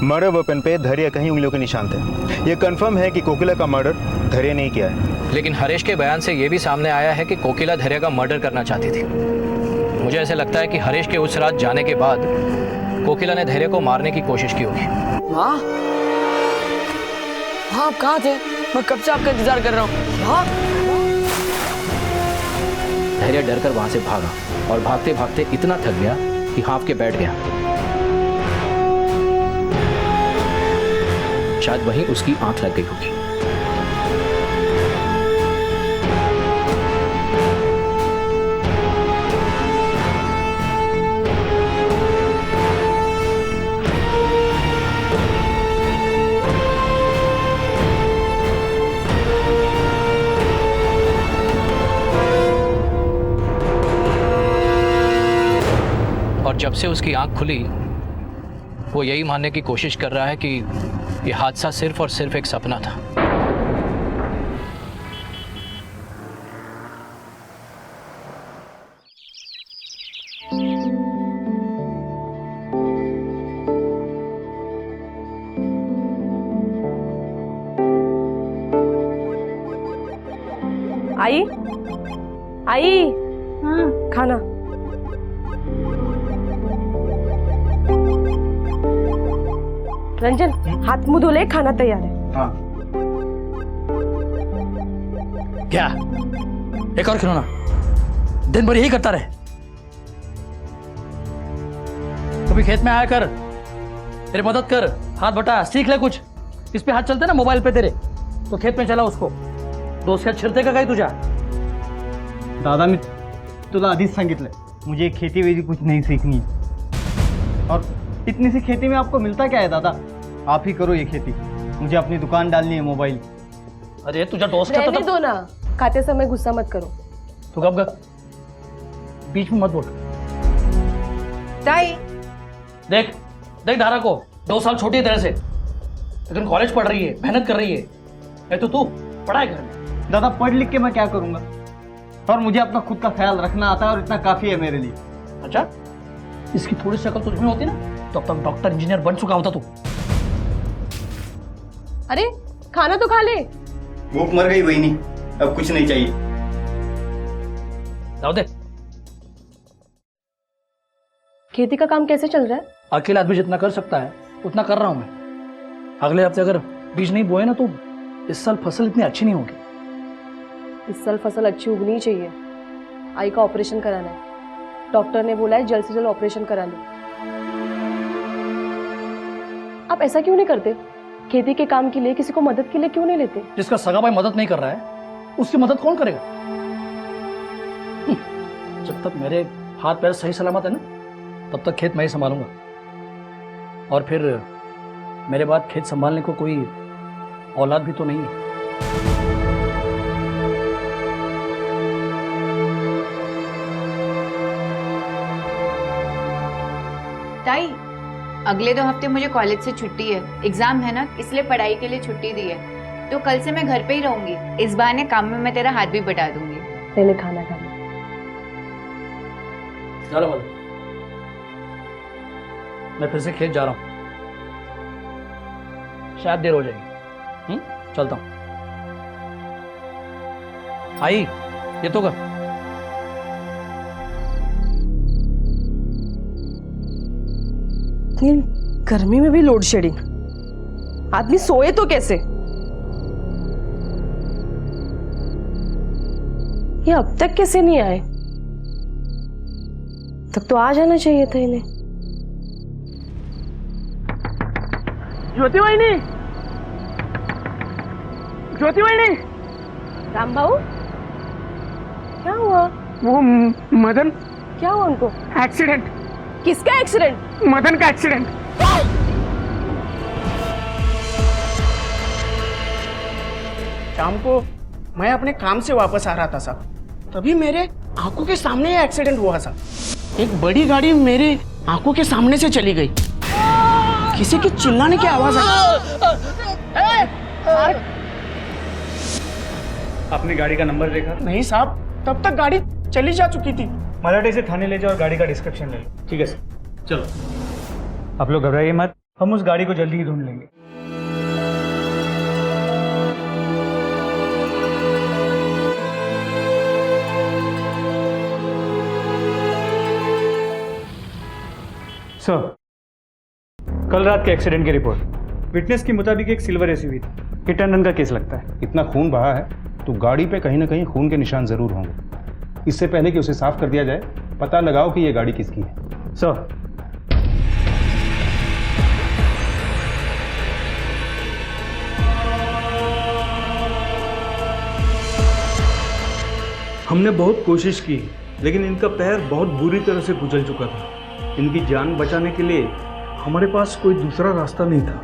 मर्डर वेपन पे धैर्य कहीं उंगलियों के निशान थे। ये कंफर्म है कि कोकिला का मर्डर धैर्य नहीं किया है। लेकिन हरीश के बयान से ये भी सामने आया है कि कोकिला धैर्य का मर्डर करना चाहती थी। मुझे ऐसे लगता है कि हरीश के उस रात जाने के बाद कोकिला ने धैर्य को मारने की कोशिश की होगी। हाँ, आप कहाँ थे? मैं कब से आपका इंतजार कर रहा हूँ। हाँ, धैर्य डर कर वहां से भागा और भागते भागते इतना थक गया कि हाँफ के बैठ गया। शायद वहीं उसकी आंख लग गई होगी। और जब से उसकी आंख खुली वो यही मानने की कोशिश कर रहा है कि ये हादसा सिर्फ और सिर्फ एक सपना था। आई आई, खाना। रंजन, हाथ मुंह धो ले, खाना तैयार है। हाँ। क्या एक और खिलौना? दिन भर यही करता रहे। कभी खेत में आया कर, तेरी मदद कर, हाथ बटा, सीख ले कुछ। इस पे हाथ चलते ना मोबाइल पे तेरे, तो खेत में चला उसको। दोस्त का छिरते का काही तुझ्या? दादा, मी तुला आधीच सांगितलंय, मुझे खेती वेती कुछ नहीं सीखनी है। और इतनी सी खेती में आपको मिलता क्या है दादा? आप ही करो ये खेती, मुझे अपनी दुकान डालनी है मोबाइल। अरे तुझा दोस्त का रहने दो ना, खाते समय गुस्सा मत करो। तू गप गप, बीच में मत बोल। ताई, देख देख धारा को, 2 साल छोटी है तेरे से, लेकिन कॉलेज पढ़ रही है, मेहनत कर रही है। तो तू पढ़ाई कर। दादा, पढ़ लिख के मैं क्या करूंगा? और मुझे अपना खुद का ख्याल रखना आता है और इतना काफी है मेरे लिए। अच्छा, इसकी थोड़ी सी अकल तुझमें होती ना तो अब तक डॉक्टर इंजीनियर बन चुका होता तू। अरे खाना तो खा ले। भूख मर गई वही नहीं, अब कुछ नहीं चाहिए। जाओ दे। खेती का काम कैसे चल रहा है? अकेला आदमी जितना कर सकता है उतना कर रहा हूं मैं। अगले हफ्ते अगर बीज नहीं बोए ना तो इस साल फसल इतनी अच्छी नहीं होगी। इस साल फसल अच्छी उगनी चाहिए। आई का ऑपरेशन कराना है, डॉक्टर ने बोला है जल्द से जल्द ऑपरेशन करा लो। आप ऐसा क्यों नहीं करते? खेती के काम के लिए किसी को मदद के लिए क्यों नहीं लेते? जिसका सगा भाई मदद नहीं कर रहा है उसकी मदद कौन करेगा? जब तक मेरे हाथ पैर सही सलामत है ना तब तक खेत मैं ही संभालूंगा। और फिर मेरे बाद खेत संभालने को कोई औलाद भी तो नहीं है। ताई, अगले 2 हफ्ते मुझे कॉलेज से छुट्टी है, एग्जाम है ना, इसलिए पढ़ाई के लिए छुट्टी दी है। तो कल से मैं घर पे ही रहूंगी। इस बहाने काम में मैं तेरा हाथ भी बटा दूंगी। पहले खाना खाना। चलो बोलो, मैं फिर से खेत जा रहा हूँ, शायद देर हो जाएगी। चलता हूँ। आई ये तो कर। इतनी गर्मी में भी लोड शेडिंग, आदमी सोए तो कैसे? ये अब तक कैसे नहीं आए? तब तो आ जाना चाहिए था इन्हें। ज्योति वाहिनी, ज्योति वाहिनी। राम भाऊ, क्या हुआ? वो मदन। क्या हुआ उनको? एक्सीडेंट। किसका एक्सीडेंट? मदन का एक्सीडेंट। शाम को मैं अपने काम से वापस आ रहा था साहब, तभी मेरे आंखों के सामने ये एक्सीडेंट हुआ साहब। एक बड़ी गाड़ी मेरे आंखों के सामने से चली गई। किसी की चिल्लाने की आवाज आई। आपने गाड़ी का नंबर देखा? नहीं साहब, तब तक गाड़ी चली जा चुकी थी। मलाटे से थाने ले जाओ और गाड़ी का डिस्क्रिप्शन ले लो। ठीक है सर, चलो। आप लोग घबराइए मत, हम उस गाड़ी को जल्दी ही ढूंढ लेंगे। सर, कल रात के एक्सीडेंट की रिपोर्ट। विटनेस के मुताबिक एक सिल्वर एसयूवी थी। हिट एंड रन का केस लगता है। इतना खून बहा है तो गाड़ी पे कहीं ना कहीं खून के निशान जरूर होंगे। इससे पहले कि उसे साफ कर दिया जाए, पता लगाओ कि यह गाड़ी किसकी है। सर, हमने बहुत कोशिश की, लेकिन इनका पैर बहुत बुरी तरह से कुचल चुका था। इनकी जान बचाने के लिए हमारे पास कोई दूसरा रास्ता नहीं था।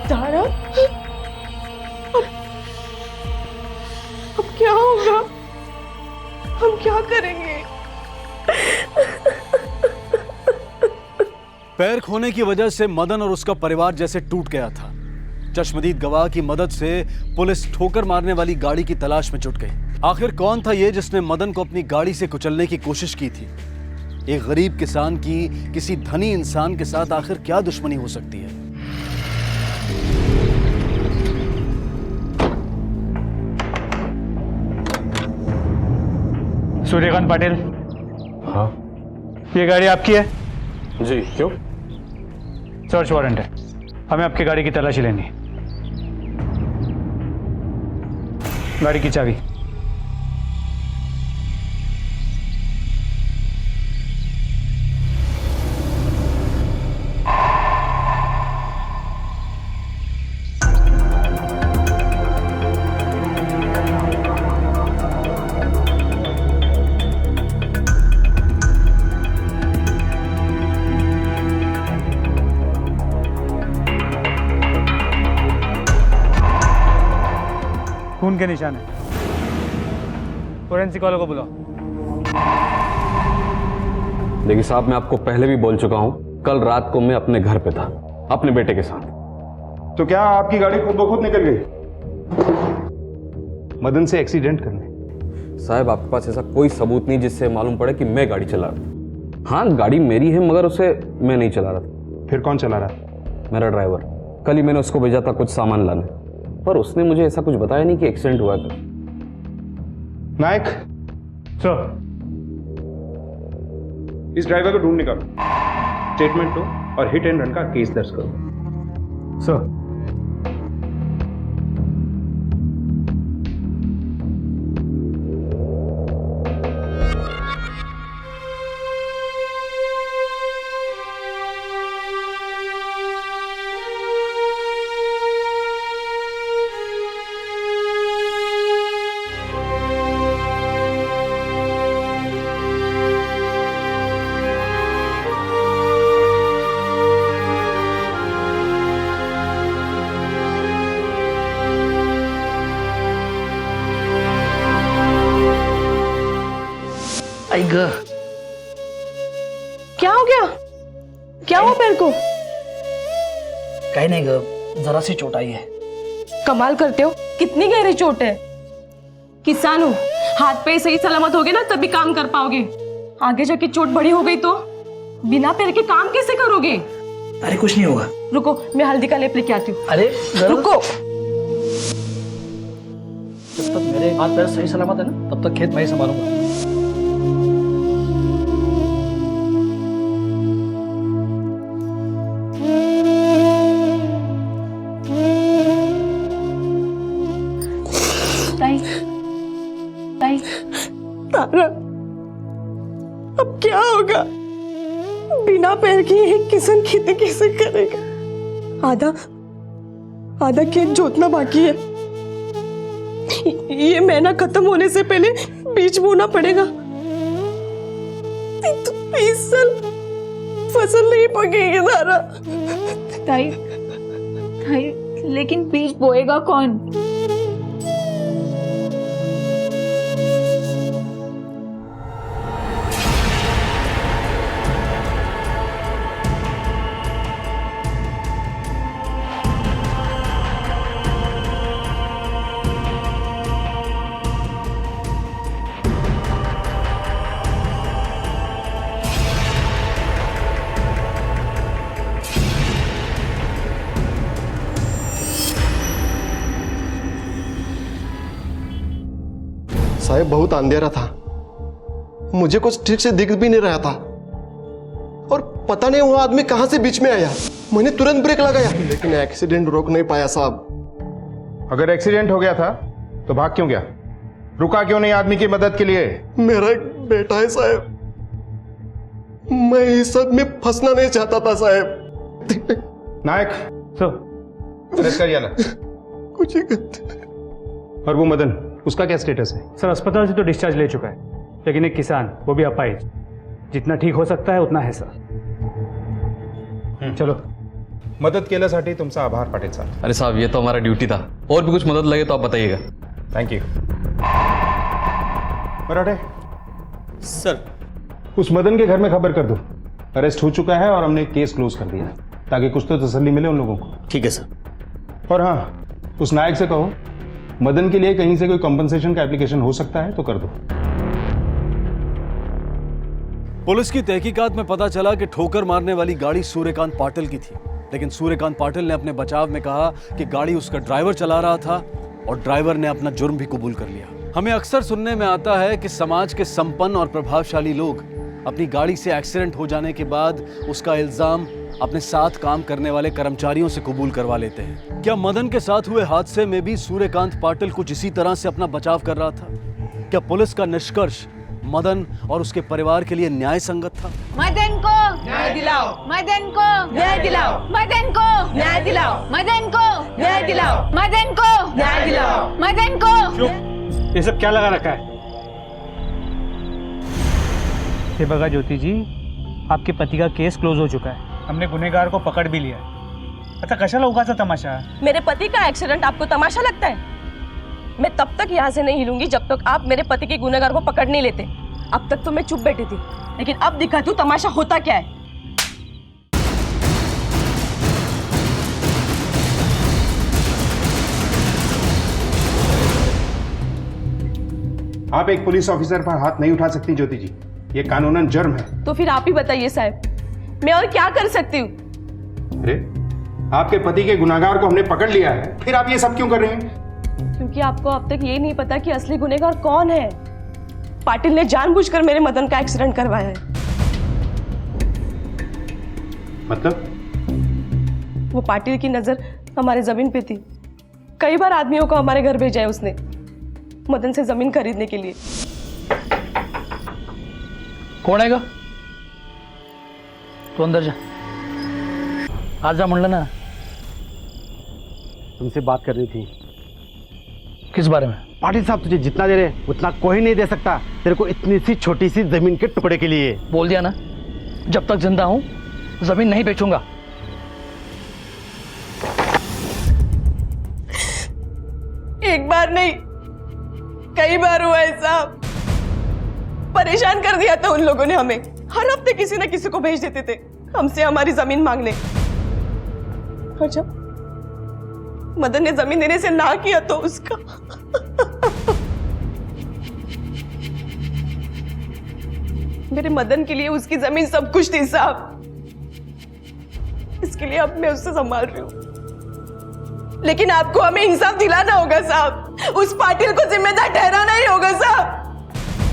तारा, अब क्या होगा? हम क्या करेंगे? पैर खोने की वजह से मदन और उसका परिवार जैसे टूट गया था। चश्मदीद गवाह की मदद से पुलिस ठोकर मारने वाली गाड़ी की तलाश में जुट गई। आखिर कौन था ये जिसने मदन को अपनी गाड़ी से कुचलने की कोशिश की थी? एक गरीब किसान की किसी धनी इंसान के साथ आखिर क्या दुश्मनी हो सकती है? सूर्यकांत पाटिल। हाँ, ये गाड़ी आपकी है? जी, क्यों? सर्च वारंट है, हमें आपकी गाड़ी की तलाशी लेनी है। गाड़ी की चाबी। खून के निशान है। फोरेंसिक वालों को बुलाओ। देखिए साहब, मैं आपको पहले भी बोल चुका हूं, कल रात को मैं अपने घर पे था अपने बेटे के साथ। तो क्या आपकी गाड़ी खुद ब खुद निकल गई मदन से एक्सीडेंट करने? साहब, आपके पास ऐसा कोई सबूत नहीं जिससे मालूम पड़े कि मैं गाड़ी चला रहा था। हाँ, गाड़ी मेरी है, मगर उसे मैं नहीं चला रहा था। फिर कौन चला रहा था? मेरा ड्राइवर। कल ही मैंने उसको भेजा था कुछ सामान लाने, पर उसने मुझे ऐसा कुछ बताया नहीं कि एक्सीडेंट हुआ था। नायक सर, इस ड्राइवर को ढूंढ निकालो, स्टेटमेंट लो और हिट एंड रन का केस दर्ज करो। सर, ग। क्या हो गया? क्या हुआ पैर को? कहीं नहीं ग, जरा सी चोट आई है। कमाल करते हो, कितनी गहरी चोट है? किसान हो, हाथ पे सही सलामत होगे ना तभी काम कर पाओगे। आगे जाके चोट बड़ी हो गई तो बिना पैर के काम कैसे करोगे? अरे कुछ नहीं होगा। रुको, मैं हल्दी का लेप लेके आती हूँ। अरे रुको। जब तक मेरे हाथ पैर सही सलामत है ना, तब तक खेत मैं ही संभालूंगा। तारा, अब क्या होगा? बिना पैर की एक किसान खेती कैसे करेगा? आधा खेत जोतना बाकी है। ये महीना खत्म होने से पहले बीज बोना पड़ेगा। तो 20 साल फसल नहीं पकेगी तारा। ताई, लेकिन बीज बोएगा कौन? साहब बहुत अंधेरा था, मुझे कुछ ठीक से दिख भी नहीं रहा था और पता नहीं वो आदमी कहां से बीच में आया। मैंने तुरंत ब्रेक लगाया लेकिन एक्सीडेंट रोक नहीं पाया साहब। अगर एक्सीडेंट हो गया था तो भाग क्यों गया? रुका क्यों नहीं आदमी की मदद के लिए? मेरा एक बेटा है साहब, मैं इस सब में फंसना नहीं चाहता था साहब। नायक अरेस्ट करिए ना। कुछ और वो मदन, उसका क्या स्टेटस है? सर अस्पताल से तो डिस्चार्ज ले चुका है, लेकिन एक किसान, वो भी अपाहिज, जितना ठीक हो सकता है उतना है सर। चलो। मदत केल्यासाठी तुमचा आभार पाटील साहब। अरे साहब, ये तो हमारा ड्यूटी था। और भी कुछ मदद लगे तो आप बताइएगा। Thank you. मराठे सर, उस मदन के घर में खबर कर दो, अरेस्ट हो चुका है और हमने केस क्लोज कर दिया, ताकि कुछ तो तसल्ली मिले उन लोगों को। ठीक है सर। और हाँ, उस नायक से कहो मदन के लिए कहीं से कोई कंपनसेशन का एप्लीकेशन हो सकता है तो कर दो। पुलिस की तहकीकात में पता चला कि ठोकर मारने वाली गाड़ी सूर्यकांत पाटिल की थी, लेकिन सूर्यकांत पाटिल ने अपने बचाव में कहा कि गाड़ी उसका ड्राइवर चला रहा था और ड्राइवर ने अपना जुर्म भी कबूल कर लिया। हमें अक्सर सुनने में आता है कि समाज के संपन्न और प्रभावशाली लोग अपनी गाड़ी से एक्सीडेंट हो जाने के बाद उसका इल्जाम अपने साथ काम करने वाले कर्मचारियों से कबूल करवा लेते हैं। क्या मदन के साथ हुए हादसे में भी सूर्यकांत पाटिल कुछ इसी तरह से अपना बचाव कर रहा था? क्या पुलिस का निष्कर्ष मदन और उसके परिवार के लिए न्याय संगत था? मदन को न्याय दिलाओ, मदन को न्याय दिलाओ, मदन को न्याय दिलाओ, मदन को न्याय दिलाओ, मदन को न्याय दिलाओ, मदन को। ये सब क्या लगा रखा है? ये बघा ज्योति जी, आपके पति का केस क्लोज हो चुका है, हमने गुनहगार को पकड़ भी लिया है। अच्छा, कशाला उगाचा तमाशा? मेरे पति का एक्सीडेंट आपको तमाशा लगता है? मैं तब तक यहाँ से नहीं हिलूंगी जब तक आप मेरे पति के गुनहगार को पकड़ नहीं लेते। अब तक तो मैं चुप बैठी थी, लेकिन अब दिखाती हूँ तमाशा होता क्या है। आप एक पुलिस ऑफिसर पर हाथ नहीं उठा सकती ज्योति जी, ये कानूनन जुर्म है। तो फिर आप ही बताइए साहब, मैं और क्या कर सकती हूँ? अरे, आपके पति के गुनाहगार को हमने पकड़ लिया है, फिर आप ये सब क्यों कर रहे हैं? क्योंकि आपको अब तक ये नहीं पता कि असली गुनहगार कौन है। पाटिल ने जानबूझकर मेरे मदन का एक्सीडेंट करवाया है। मतलब? वो पाटिल की नजर हमारे जमीन पे थी। कई बार आदमियों को हमारे घर भेजा है उसने, मदन से जमीन खरीदने के लिए। कौन आएगा? तू अंदर जा। आज जा म्हणलं ना। तुमसे बात करनी थी। किस बारे में? पाटिल साहब, तुझे जितना दे रहे उतना कोई नहीं दे सकता तेरे को इतनी सी छोटी सी जमीन के टुकड़े के लिए। बोल दिया ना, जब तक जिंदा हूं जमीन नहीं बेचूंगा। एक बार नहीं, कई बार हुआ है साहब। परेशान कर दिया था उन लोगों ने हमें। हर हफ्ते किसी न किसी को भेज देते थे हमसे हमारी जमीन मांगने। और जब मदन ने जमीन देने से ना किया तो उसका मेरे मदन के लिए उसकी जमीन सब कुछ थी साहब। इसके लिए अब मैं उससे संभाल रही हूँ, लेकिन आपको हमें इंसाफ दिलाना होगा साहब। उस पाटिल को जिम्मेदार ठहराना ही होगा साहब।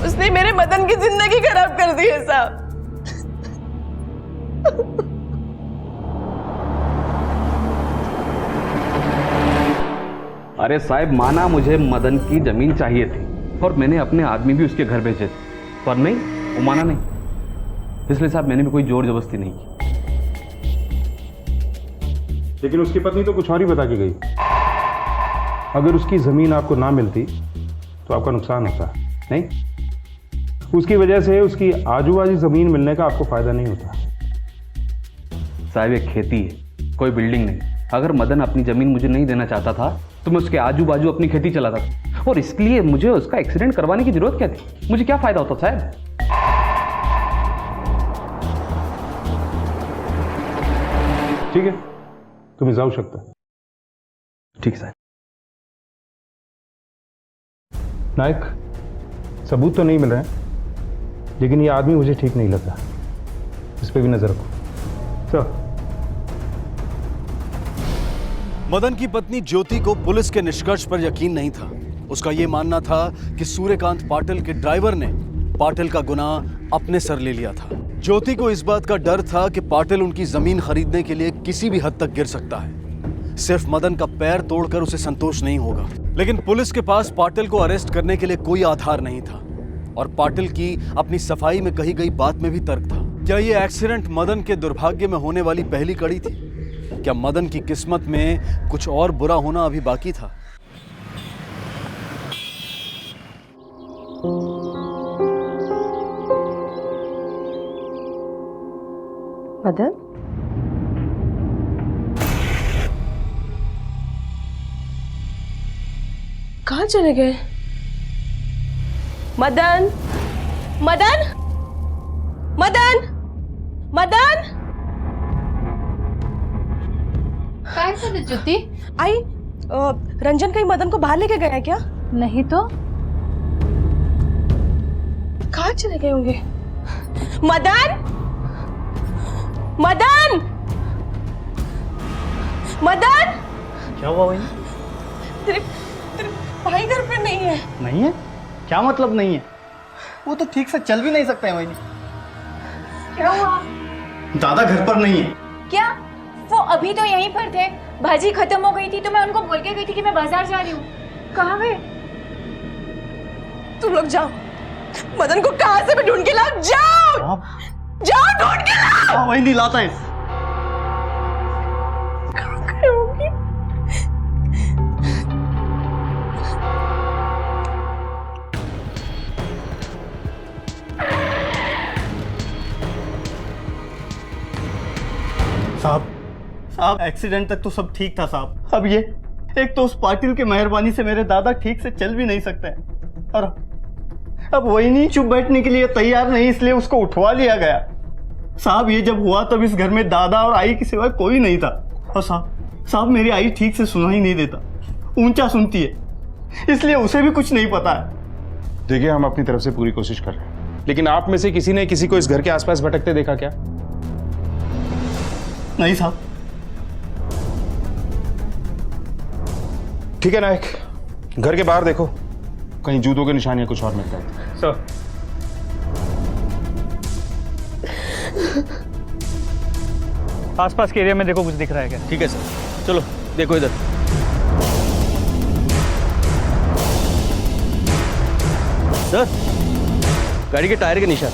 उसने मेरे मदन की जिंदगी खराब कर दी है साहब। अरे साहब, माना मुझे मदन की जमीन चाहिए थी और मैंने अपने आदमी भी उसके घर भेजे थे, पर नहीं, वो माना नहीं। इसलिए साहब मैंने भी कोई जोर जबरदस्ती नहीं की। लेकिन उसकी पत्नी तो कुछ और ही बता के गई। अगर उसकी जमीन आपको ना मिलती तो आपका नुकसान होता, नहीं? उसकी वजह से उसकी आजू बाजू जमीन मिलने का आपको फायदा नहीं होता। साहब ये खेती है, कोई बिल्डिंग नहीं। अगर मदन अपनी जमीन मुझे नहीं देना चाहता था तो मैं उसके आजू बाजू अपनी खेती चलाता था, और इसलिए मुझे उसका एक्सीडेंट करवाने की जरूरत क्या थी? मुझे क्या फायदा होता साहब? ठीक है, तुम्हें जाऊ शकता। ठीक साहब। नायक, सबूत तो नहीं मिल रहे हैं, लेकिन ये आदमी मुझे ठीक नहीं लग रहा। इस पे भी नजर रखो। चलो। मदन की पत्नी ज्योति को पुलिस के निष्कर्ष पर यकीन नहीं था। उसका यह मानना था कि सूर्यकांत पाटिल के ड्राइवर ने पाटिल का गुनाह अपने सर ले लिया था। ज्योति को इस बात का डर था कि पाटिल उनकी जमीन खरीदने के लिए किसी भी हद तक गिर सकता है। सिर्फ मदन का पैर तोड़कर उसे संतोष नहीं होगा। लेकिन पुलिस के पास पाटिल को अरेस्ट करने के लिए कोई आधार नहीं था, और पाटिल की अपनी सफाई में कही गई बात में भी तर्क था। क्या ये एक्सीडेंट मदन के दुर्भाग्य में होने वाली पहली कड़ी थी? क्या मदन की किस्मत में कुछ और बुरा होना अभी बाकी था? मदन, कहाँ चले गए? मदन, मदन, मदन, मदन। ज्योति आई, रंजन कहीं मदन को बाहर लेके गया है क्या? नहीं तो। कहाँ चले गए होंगे? मदन, मदन, मदन। क्या हुआ भाई? तेरे भाई घर पे नहीं है। नहीं है? क्या मतलब नहीं है? वो तो ठीक से चल भी नहीं सकते हैं भाई। क्या हुआ? दादा घर पर नहीं है। क्या? वो अभी तो यहीं पर थे। भाजी खत्म हो गई थी तो मैं उनको बोल के गई थी कि मैं बाजार जा रही हूँ। कहाँ गए? तुम लोग जाओ, मदन को कहाँ से भी ढूंढ के लाओ। जाओ, जाओ ढूंढ के लाओ। हाँ, वही नहीं लाता है। कहाँ गए होंगे? साहब एक्सीडेंट तक तो सब ठीक था साहब। अब ये एक तो उस पाटिल की मेहरबानी से मेरे दादा ठीक से चल भी नहीं सकते हैं, और अब वही नहीं चुप बैठने के लिए तैयार नहीं, इसलिए उसको उठवा लिया गया। साहब ये जब हुआ तब इस घर में दादा और आई के सिवाय कोई नहीं था। और साहब मेरी आई ठीक से सुना ही नहीं देता, ऊंचा सुनती है, इसलिए उसे भी कुछ नहीं पता है। देखिए, हम अपनी तरफ से पूरी कोशिश कर रहे हैं, लेकिन आप में से किसी ने किसी को इस घर के आसपास भटकते देखा क्या? नहीं साहब। ठीक है नायक, घर के बाहर देखो, कहीं जूतों के निशान या कुछ और मिलता है। सर। आसपास के एरिया में देखो कुछ दिख रहा है क्या? ठीक है सर, चलो देखो इधर। सर, गाड़ी के टायर के निशान।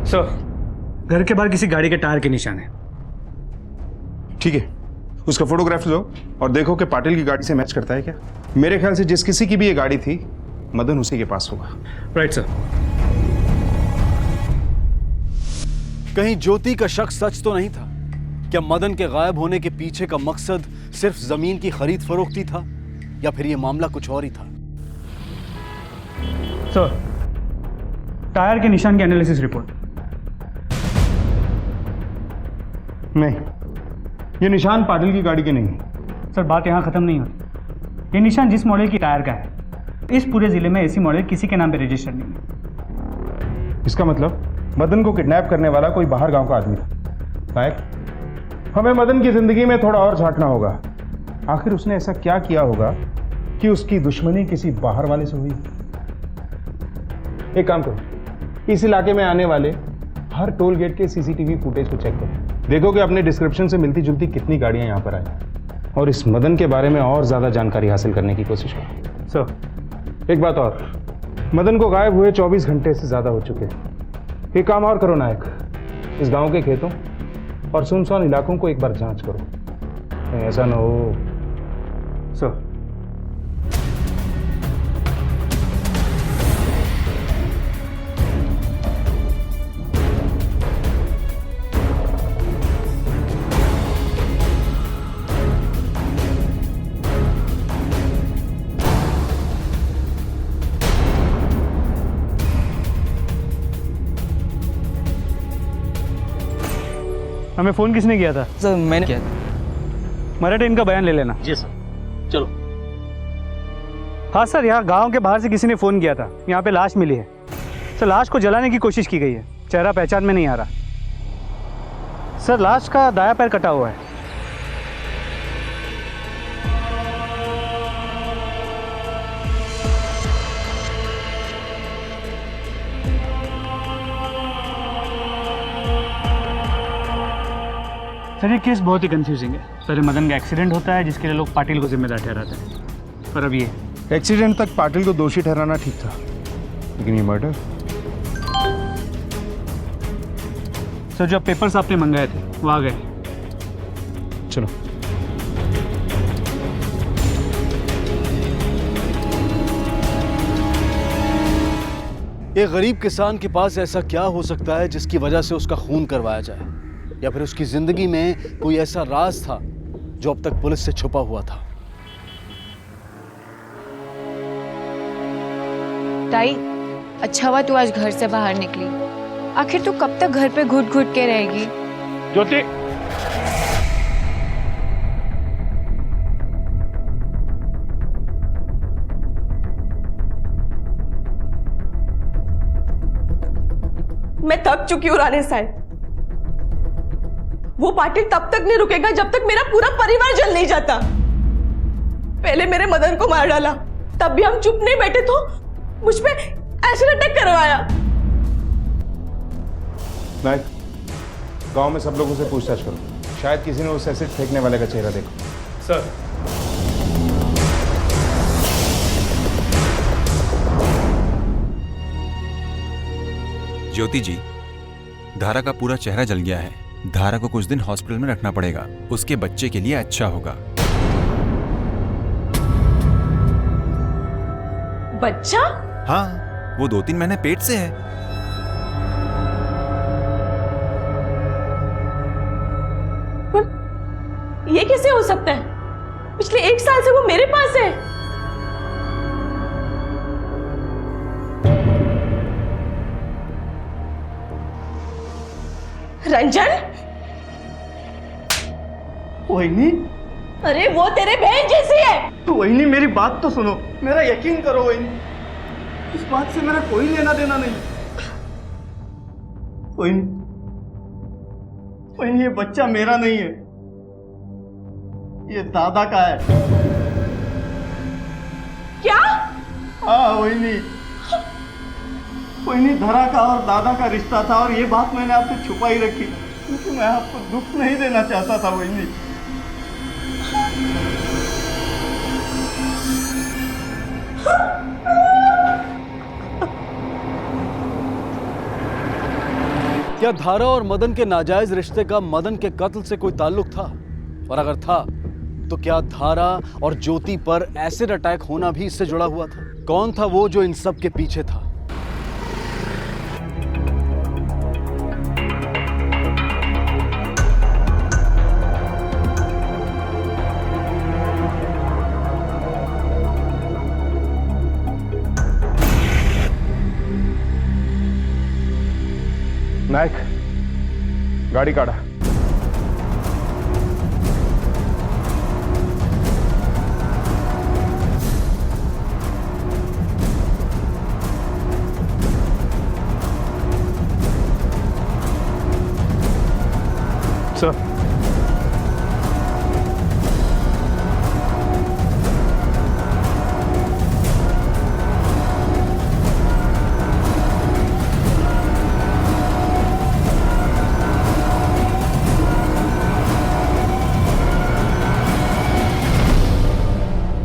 सर, घर के बाहर किसी गाड़ी के टायर के निशान है। ठीक है, उसका फोटोग्राफ लो और देखो कि पाटिल की गाड़ी से मैच करता है क्या। मेरे ख्याल से जिस किसी की भी ये गाड़ी थी, मदन उसी के पास होगा। Right sir. कहीं ज्योति का शक सच तो नहीं था? क्या मदन के गायब होने के पीछे का मकसद सिर्फ जमीन की खरीद फरोख्ती था या फिर यह मामला कुछ और ही था? सर, टायर के निशान की एनालिसिस रिपोर्ट। नहीं, ये निशान पाटिल की गाड़ी के नहीं है। सर, बात यहाँ ख़त्म नहीं होती। ये निशान जिस मॉडल की टायर का है, इस पूरे ज़िले में ऐसी मॉडल किसी के नाम पे रजिस्टर्ड नहीं है। इसका मतलब मदन को किडनैप करने वाला कोई बाहर गांव का आदमी था। नायक, हमें मदन की जिंदगी में थोड़ा और झांकना होगा। आखिर उसने ऐसा क्या किया होगा कि उसकी दुश्मनी किसी बाहर वाले से हुई? एक काम करो, इस इलाके में आने वाले हर टोल गेट के सीसीटीवी फुटेज को चेक करो। देखो कि अपने डिस्क्रिप्शन से मिलती जुलती कितनी गाड़ियां यहां पर आई और इस मदन के बारे में और ज्यादा जानकारी हासिल करने की कोशिश करो। सर, एक बात और, मदन को गायब हुए 24 घंटे से ज्यादा हो चुके हैं। एक काम और करो नायक, इस गांव के खेतों और सुनसान इलाकों को एक बार जांच करो। कहीं ऐसा ना हो। सर, हमें फ़ोन किसने किया था? सर, मैंने किया था। मराठे, इनका बयान ले लेना। जी सर, चलो। हाँ सर, यहाँ गांव के बाहर से किसी ने फ़ोन किया था। यहाँ पे लाश मिली है। सर, लाश को जलाने की कोशिश की गई है। चेहरा पहचान में नहीं आ रहा। सर, लाश का दायां पैर कटा हुआ है। सर, ये केस बहुत ही कंफ्यूजिंग है। पहले मदन का एक्सीडेंट होता है जिसके लिए लोग पाटिल को जिम्मेदार ठहराते हैं, पर अब ये एक्सीडेंट तक पाटिल को दोषी ठहराना ठीक था, लेकिन ये मर्डर। सर, जो पेपर्स आपने मंगाए थे वो आ गए। चलो। एक गरीब किसान के पास ऐसा क्या हो सकता है जिसकी वजह से उसका खून करवाया जाए, या फिर उसकी जिंदगी में कोई ऐसा राज था जो अब तक पुलिस से छुपा हुआ था? ताई, अच्छा हुआ तू आज घर से बाहर निकली। आखिर तू कब तक घर पे घुट घुट के रहेगी? ज्योति, मैं थक चुकी हूँ राणे साहब। वो पाटिल तब तक नहीं रुकेगा जब तक मेरा पूरा परिवार जल नहीं जाता। पहले मेरे मदन को मार डाला, तब भी हम चुप नहीं बैठे तो मुझ पे एसिड अटैक करवाया। नायक, गांव में सब लोगों से पूछताछ करो, शायद किसी ने उस एसिड फेंकने वाले का चेहरा देखा। सर, ज्योति जी, धारा का पूरा चेहरा जल गया है। धारा को कुछ दिन हॉस्पिटल में रखना पड़ेगा, उसके बच्चे के लिए अच्छा होगा। बच्चा? हाँ, वो 2-3 महीने पेट से है। पर ये कैसे हो सकता है? पिछले 1 साल से वो मेरे पास है। रंजन? वहीनी? अरे वो तेरे बहन जैसी है। वहीनी, मेरी बात तो सुनो, मेरा यकीन करो वहीनी, इस बात से मेरा कोई लेना देना नहीं। वहीनी, वहीनी, ये बच्चा मेरा नहीं है, ये दादा का है। क्या? हाँ वहीनी, वहीनी, धरा का और दादा का रिश्ता था और ये बात मैंने आपसे छुपाई रखी क्योंकि मैं आपको दुख नहीं देना चाहता था वहीनी। क्या धारा और मदन के नाजायज रिश्ते का मदन के कत्ल से कोई ताल्लुक था? और अगर था तो क्या धारा और ज्योति पर एसिड अटैक होना भी इससे जुड़ा हुआ था? कौन था वो जो इन सब के पीछे था? नायक, गाड़ी काढ़ा। सर,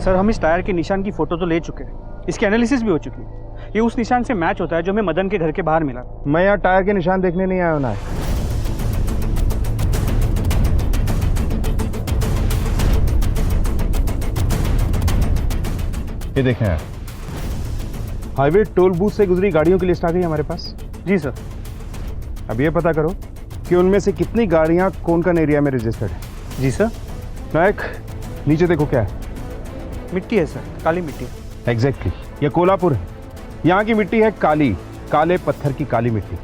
सर हम इस टायर के निशान की फोटो तो ले चुके हैं, इसकी एनालिसिस भी हो चुकी है। ये उस निशान से मैच होता है जो हमें मदन के घर के बाहर मिला। मैं यहाँ टायर के निशान देखने नहीं आया हूं नायक। ये देखें यार, हाईवे टोल बूथ से गुजरी गाड़ियों की लिस्ट आ गई हमारे पास। जी सर। अब ये पता करो कि उनमें से कितनी गाड़ियां कोंकण एरिया में रजिस्टर्ड है। जी सर। नायक, नीचे देखो क्या है। मिट्टी है सर, काली मिट्टी। एग्जैक्टली, ये कोल्हापुर है। यहाँ की मिट्टी है काली, काले पत्थर की काली मिट्टी।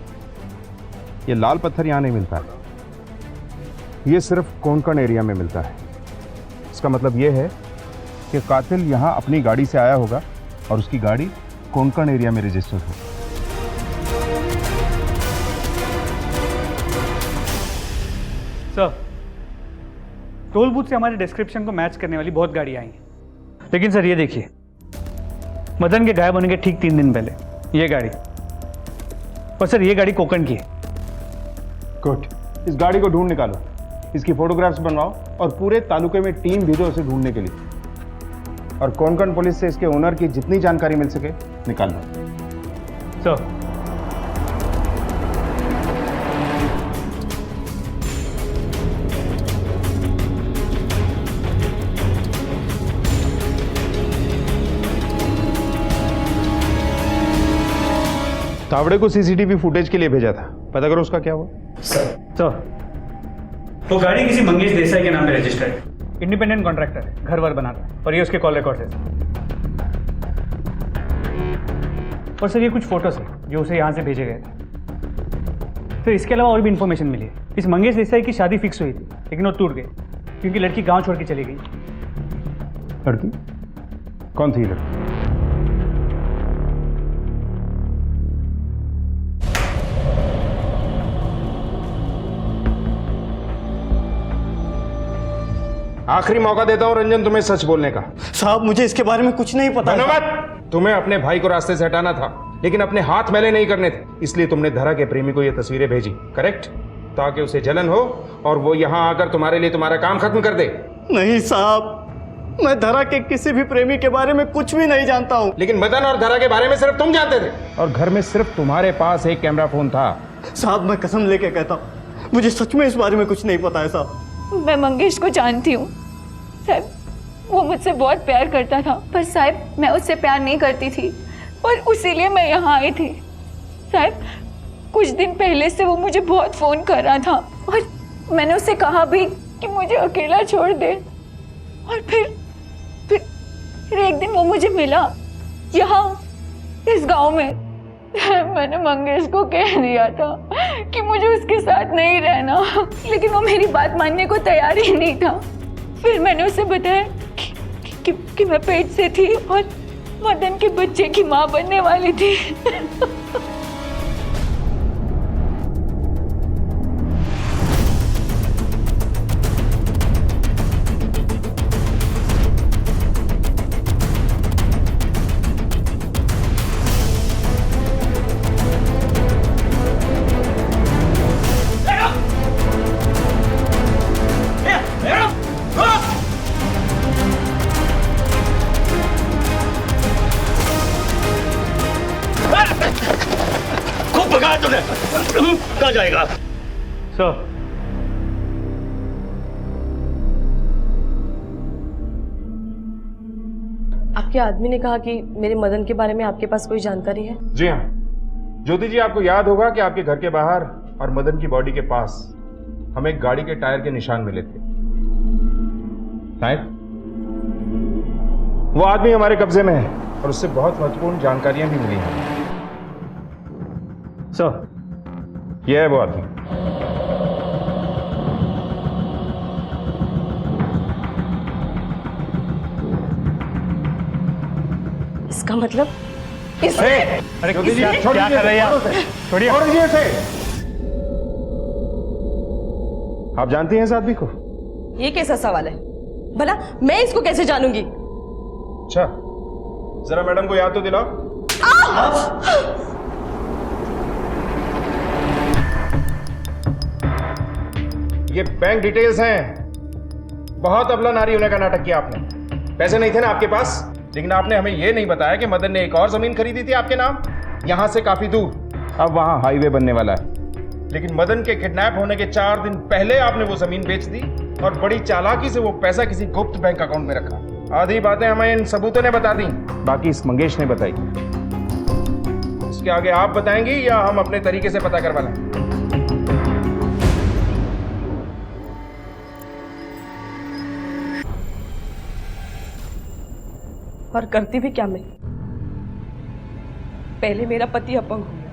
ये लाल पत्थर यहाँ नहीं मिलता है, ये सिर्फ कोंकण एरिया में मिलता है। इसका मतलब ये है कि कातिल यहाँ अपनी गाड़ी से आया होगा और उसकी गाड़ी कोंकण एरिया में रजिस्टर्ड हो। सर, टोल बूथ से हमारे डिस्क्रिप्शन को मैच करने वाली बहुत गाड़ियाँ आई हैं, लेकिन सर ये देखिए, मदन के गायब होने के ठीक 3 दिन पहले ये गाड़ी, और सर ये गाड़ी कोंकण की है। गुड, इस गाड़ी को ढूंढ निकालो, इसकी फोटोग्राफ्स बनवाओ और पूरे तालुके में टीम भेजो उसे ढूंढने के लिए। और कोंकण पुलिस से इसके ओनर की जितनी जानकारी मिल सके निकाल लो। सर, तावड़े को सीसीटीवी फुटेज के लिए भेजा था, पता करो उसका क्या हुआ। सर, तो गाड़ी किसी मंगेश देसाई के नाम पे रजिस्टर्ड है, इंडिपेंडेंट कॉन्ट्रैक्टर है, घर वर बनाता है, और ये उसके कॉल रिकॉर्ड है। और सर ये कुछ फोटोज है जो उसे यहाँ से भेजे गए थे। फिर इसके अलावा और भी इन्फॉर्मेशन मिली है। इस मंगेश देसाई की शादी फिक्स हुई थी, लेकिन वो टूट गई क्योंकि लड़की गांव छोड़ के चली गई। लड़की कौन थी लड़की? आखिरी मौका देता हूं रंजन तुम्हें सच बोलने का। साहब मुझे इसके बारे में कुछ नहीं पता। धन्यवाद। तुम्हें अपने भाई को रास्ते से हटाना था, लेकिन अपने हाथ मैले नहीं करने थे, इसलिए तुमने धरा के प्रेमी को ये तस्वीरें भेजी, करेक्ट? ताकि उसे जलन हो और वो यहाँ आकर तुम्हारे लिए तुम्हारा काम खत्म कर दे। नहीं साहब, मैं धरा के किसी भी प्रेमी के बारे में कुछ भी नहीं जानता हूँ। लेकिन मदन और धरा के बारे में सिर्फ तुम जानते थे, और घर में सिर्फ तुम्हारे पास एक कैमरा फोन था। साहब मैं कसम लेके कहता हूँ, मुझे सच में इस बारे में कुछ नहीं पता है साहब। मैं मंगेश को जानती हूँ साहब, वो मुझसे बहुत प्यार करता था, पर साहब मैं उससे प्यार नहीं करती थी और उसीलिए मैं यहाँ आई थी। साहब कुछ दिन पहले से वो मुझे बहुत फ़ोन कर रहा था और मैंने उससे कहा भी कि मुझे अकेला छोड़ दे, और फिर एक दिन वो मुझे मिला यहाँ इस गांव में। मैंने मंगेश को कह दिया था कि मुझे उसके साथ नहीं रहना, लेकिन वो मेरी बात मानने को तैयार ही नहीं था। फिर मैंने उसे बताया कि मैं पेट से थी और मदन के बच्चे की माँ बनने वाली थी। कहाँ जाएगा? सर, आपके आदमी ने कहा कि मेरे मदन के बारे में आपके पास कोई जानकारी है? जी हाँ ज्योति जी, आपको याद होगा कि आपके घर के बाहर और मदन की बॉडी के पास हमें गाड़ी के टायर के निशान मिले थे। नायक, वो आदमी हमारे कब्जे में है और उससे बहुत महत्वपूर्ण जानकारियां भी मिली हैं। सर, ये है वो आदमी। इसका मतलब अरे छोड़ दीजिए, क्या कर रहे हैं आप? छोड़िए। छोड़ दीजिए इसे। आप जानती हैं इस आदमी को? ये कैसा सवाल है भला? मैं इसको कैसे जानूंगी? अच्छा, जरा मैडम को याद तो दिलाओ। ये बैंक डिटेल्स हैं। बहुत अबला नारी होने का नाटक किया आपने। पैसे नहीं थे ना आपके पास, लेकिन आपने हमें यह नहीं बताया कि मदन ने एक और जमीन खरीदी थी आपके नाम, यहां से काफी दूर। अब वहां हाईवे बनने वाला है, लेकिन मदन के किडनैप होने के 4 दिन पहले आपने वो जमीन बेच दी और बड़ी चालाकी से वो पैसा किसी गुप्त बैंक अकाउंट में रखा। आधी बातें हमें इन सबूतों ने बता दी, बाकी इस मंगेश ने बताई। इसके आगे आप बताएंगी या हम अपने तरीके से पता करवा लें? और करती भी क्या मैं? पहले मेरा पति अपंग हो गया,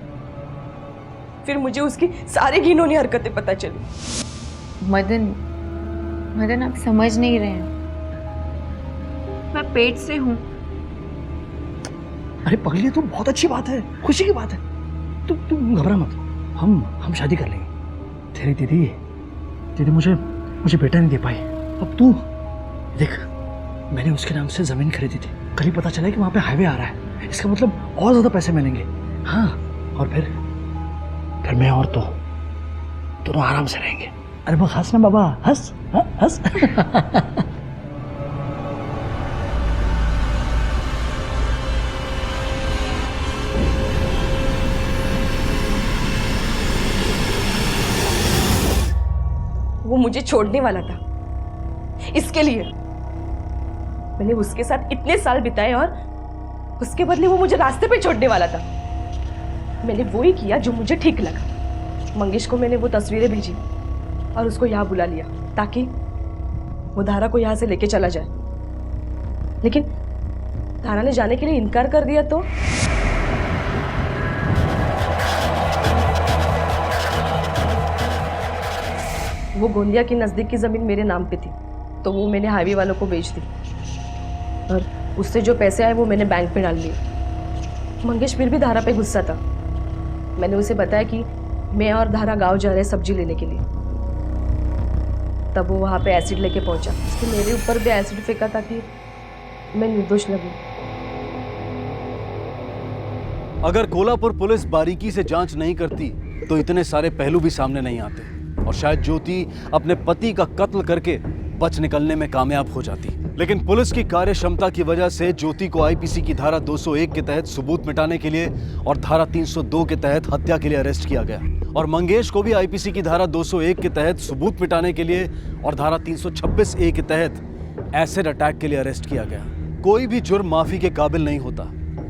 फिर मुझे उसकी सारी घिनौनी हरकतें पता चली। मदन आप समझ नहीं रहे हैं, मैं पेट से हूँ। अरे पगली, तो बहुत अच्छी बात है, खुशी की बात है। तुम घबरा मत, हम शादी कर लेंगे। तेरी दीदी मुझे बेटा नहीं दे पाई। अब तू देख, मैंने उसके नाम से जमीन खरीदी थी, कल ही पता चला कि वहां पे हाईवे आ रहा है। इसका मतलब और ज्यादा पैसे मिलेंगे। हाँ, और फिर मैं और तो दोनों आराम से रहेंगे। अरे वो हंस ना बाबा, हंस। हाँ, हंस। वो मुझे छोड़ने वाला था, इसके लिए मैंने उसके साथ इतने साल बिताए और उसके बदले वो मुझे रास्ते पे छोड़ने वाला था। मैंने वो ही किया जो मुझे ठीक लगा। मंगेश को मैंने वो तस्वीरें भेजी और उसको यहाँ बुला लिया ताकि वो धारा को यहाँ से लेके चला जाए, लेकिन धारा ने जाने के लिए इनकार कर दिया तो वो गोंदिया के नजदीक की जमीन मेरे नाम पे थी, तो वो मैंने हाईवे वालों को बेच दी और उससे जो पैसे आए वो मैंने बैंक पे डाल लिए। मंगेश फिर भी धारा पे गुस्सा था। मैंने उसे बताया कि मैं और धारा गांव जा रहे सब्जी लेने के लिए। तब वो वहाँ पे एसिड लेके पहुंचा। उसने मेरे ऊपर भी एसिड फेंका ताकि मैं निर्दोष लगूं। अगर कोल्हापुर पुलिस बारीकी से जांच नहीं करती तो इतने सारे पहलू भी सामने नहीं आते और शायद ज्योति अपने पति का कत्ल करके बच निकलने में कामयाब हो जाती। लेकिन पुलिस की कार्य क्षमता की वजह से ज्योति को आईपीसी की धारा 201 के तहत सबूत मिटाने के लिए और धारा 302 के तहत हत्या के लिए अरेस्ट किया गया और मंगेश को भी आईपीसी की धारा 201 के तहत सबूत मिटाने के लिए और धारा 326A के तहत एसिड अटैक के लिए अरेस्ट किया गया। कोई भी जुर्म माफी के काबिल नहीं होता,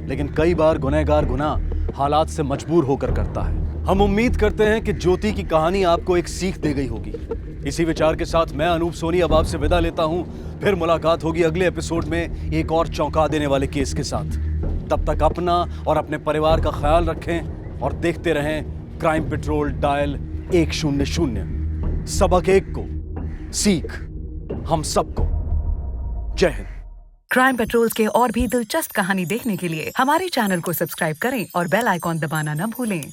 लेकिन कई बार गुनहगार गुनाह हालात से मजबूर होकर करता है। हम उम्मीद करते हैं कि ज्योति की कहानी आपको एक सीख दे गई होगी। इसी विचार के साथ मैं अनूप सोनी अब आपसे विदा लेता हूं। फिर मुलाकात होगी अगले एपिसोड में एक और चौंका देने वाले केस के साथ। तब तक अपना और अपने परिवार का ख्याल रखें और देखते रहें क्राइम पेट्रोल डायल 100। सबक एक को सीख हम सबको। जय हिंद। क्राइम पेट्रोल के और भी दिलचस्प कहानी देखने के लिए हमारे चैनल को सब्सक्राइब करें और बेल आइकॉन दबाना न भूलें।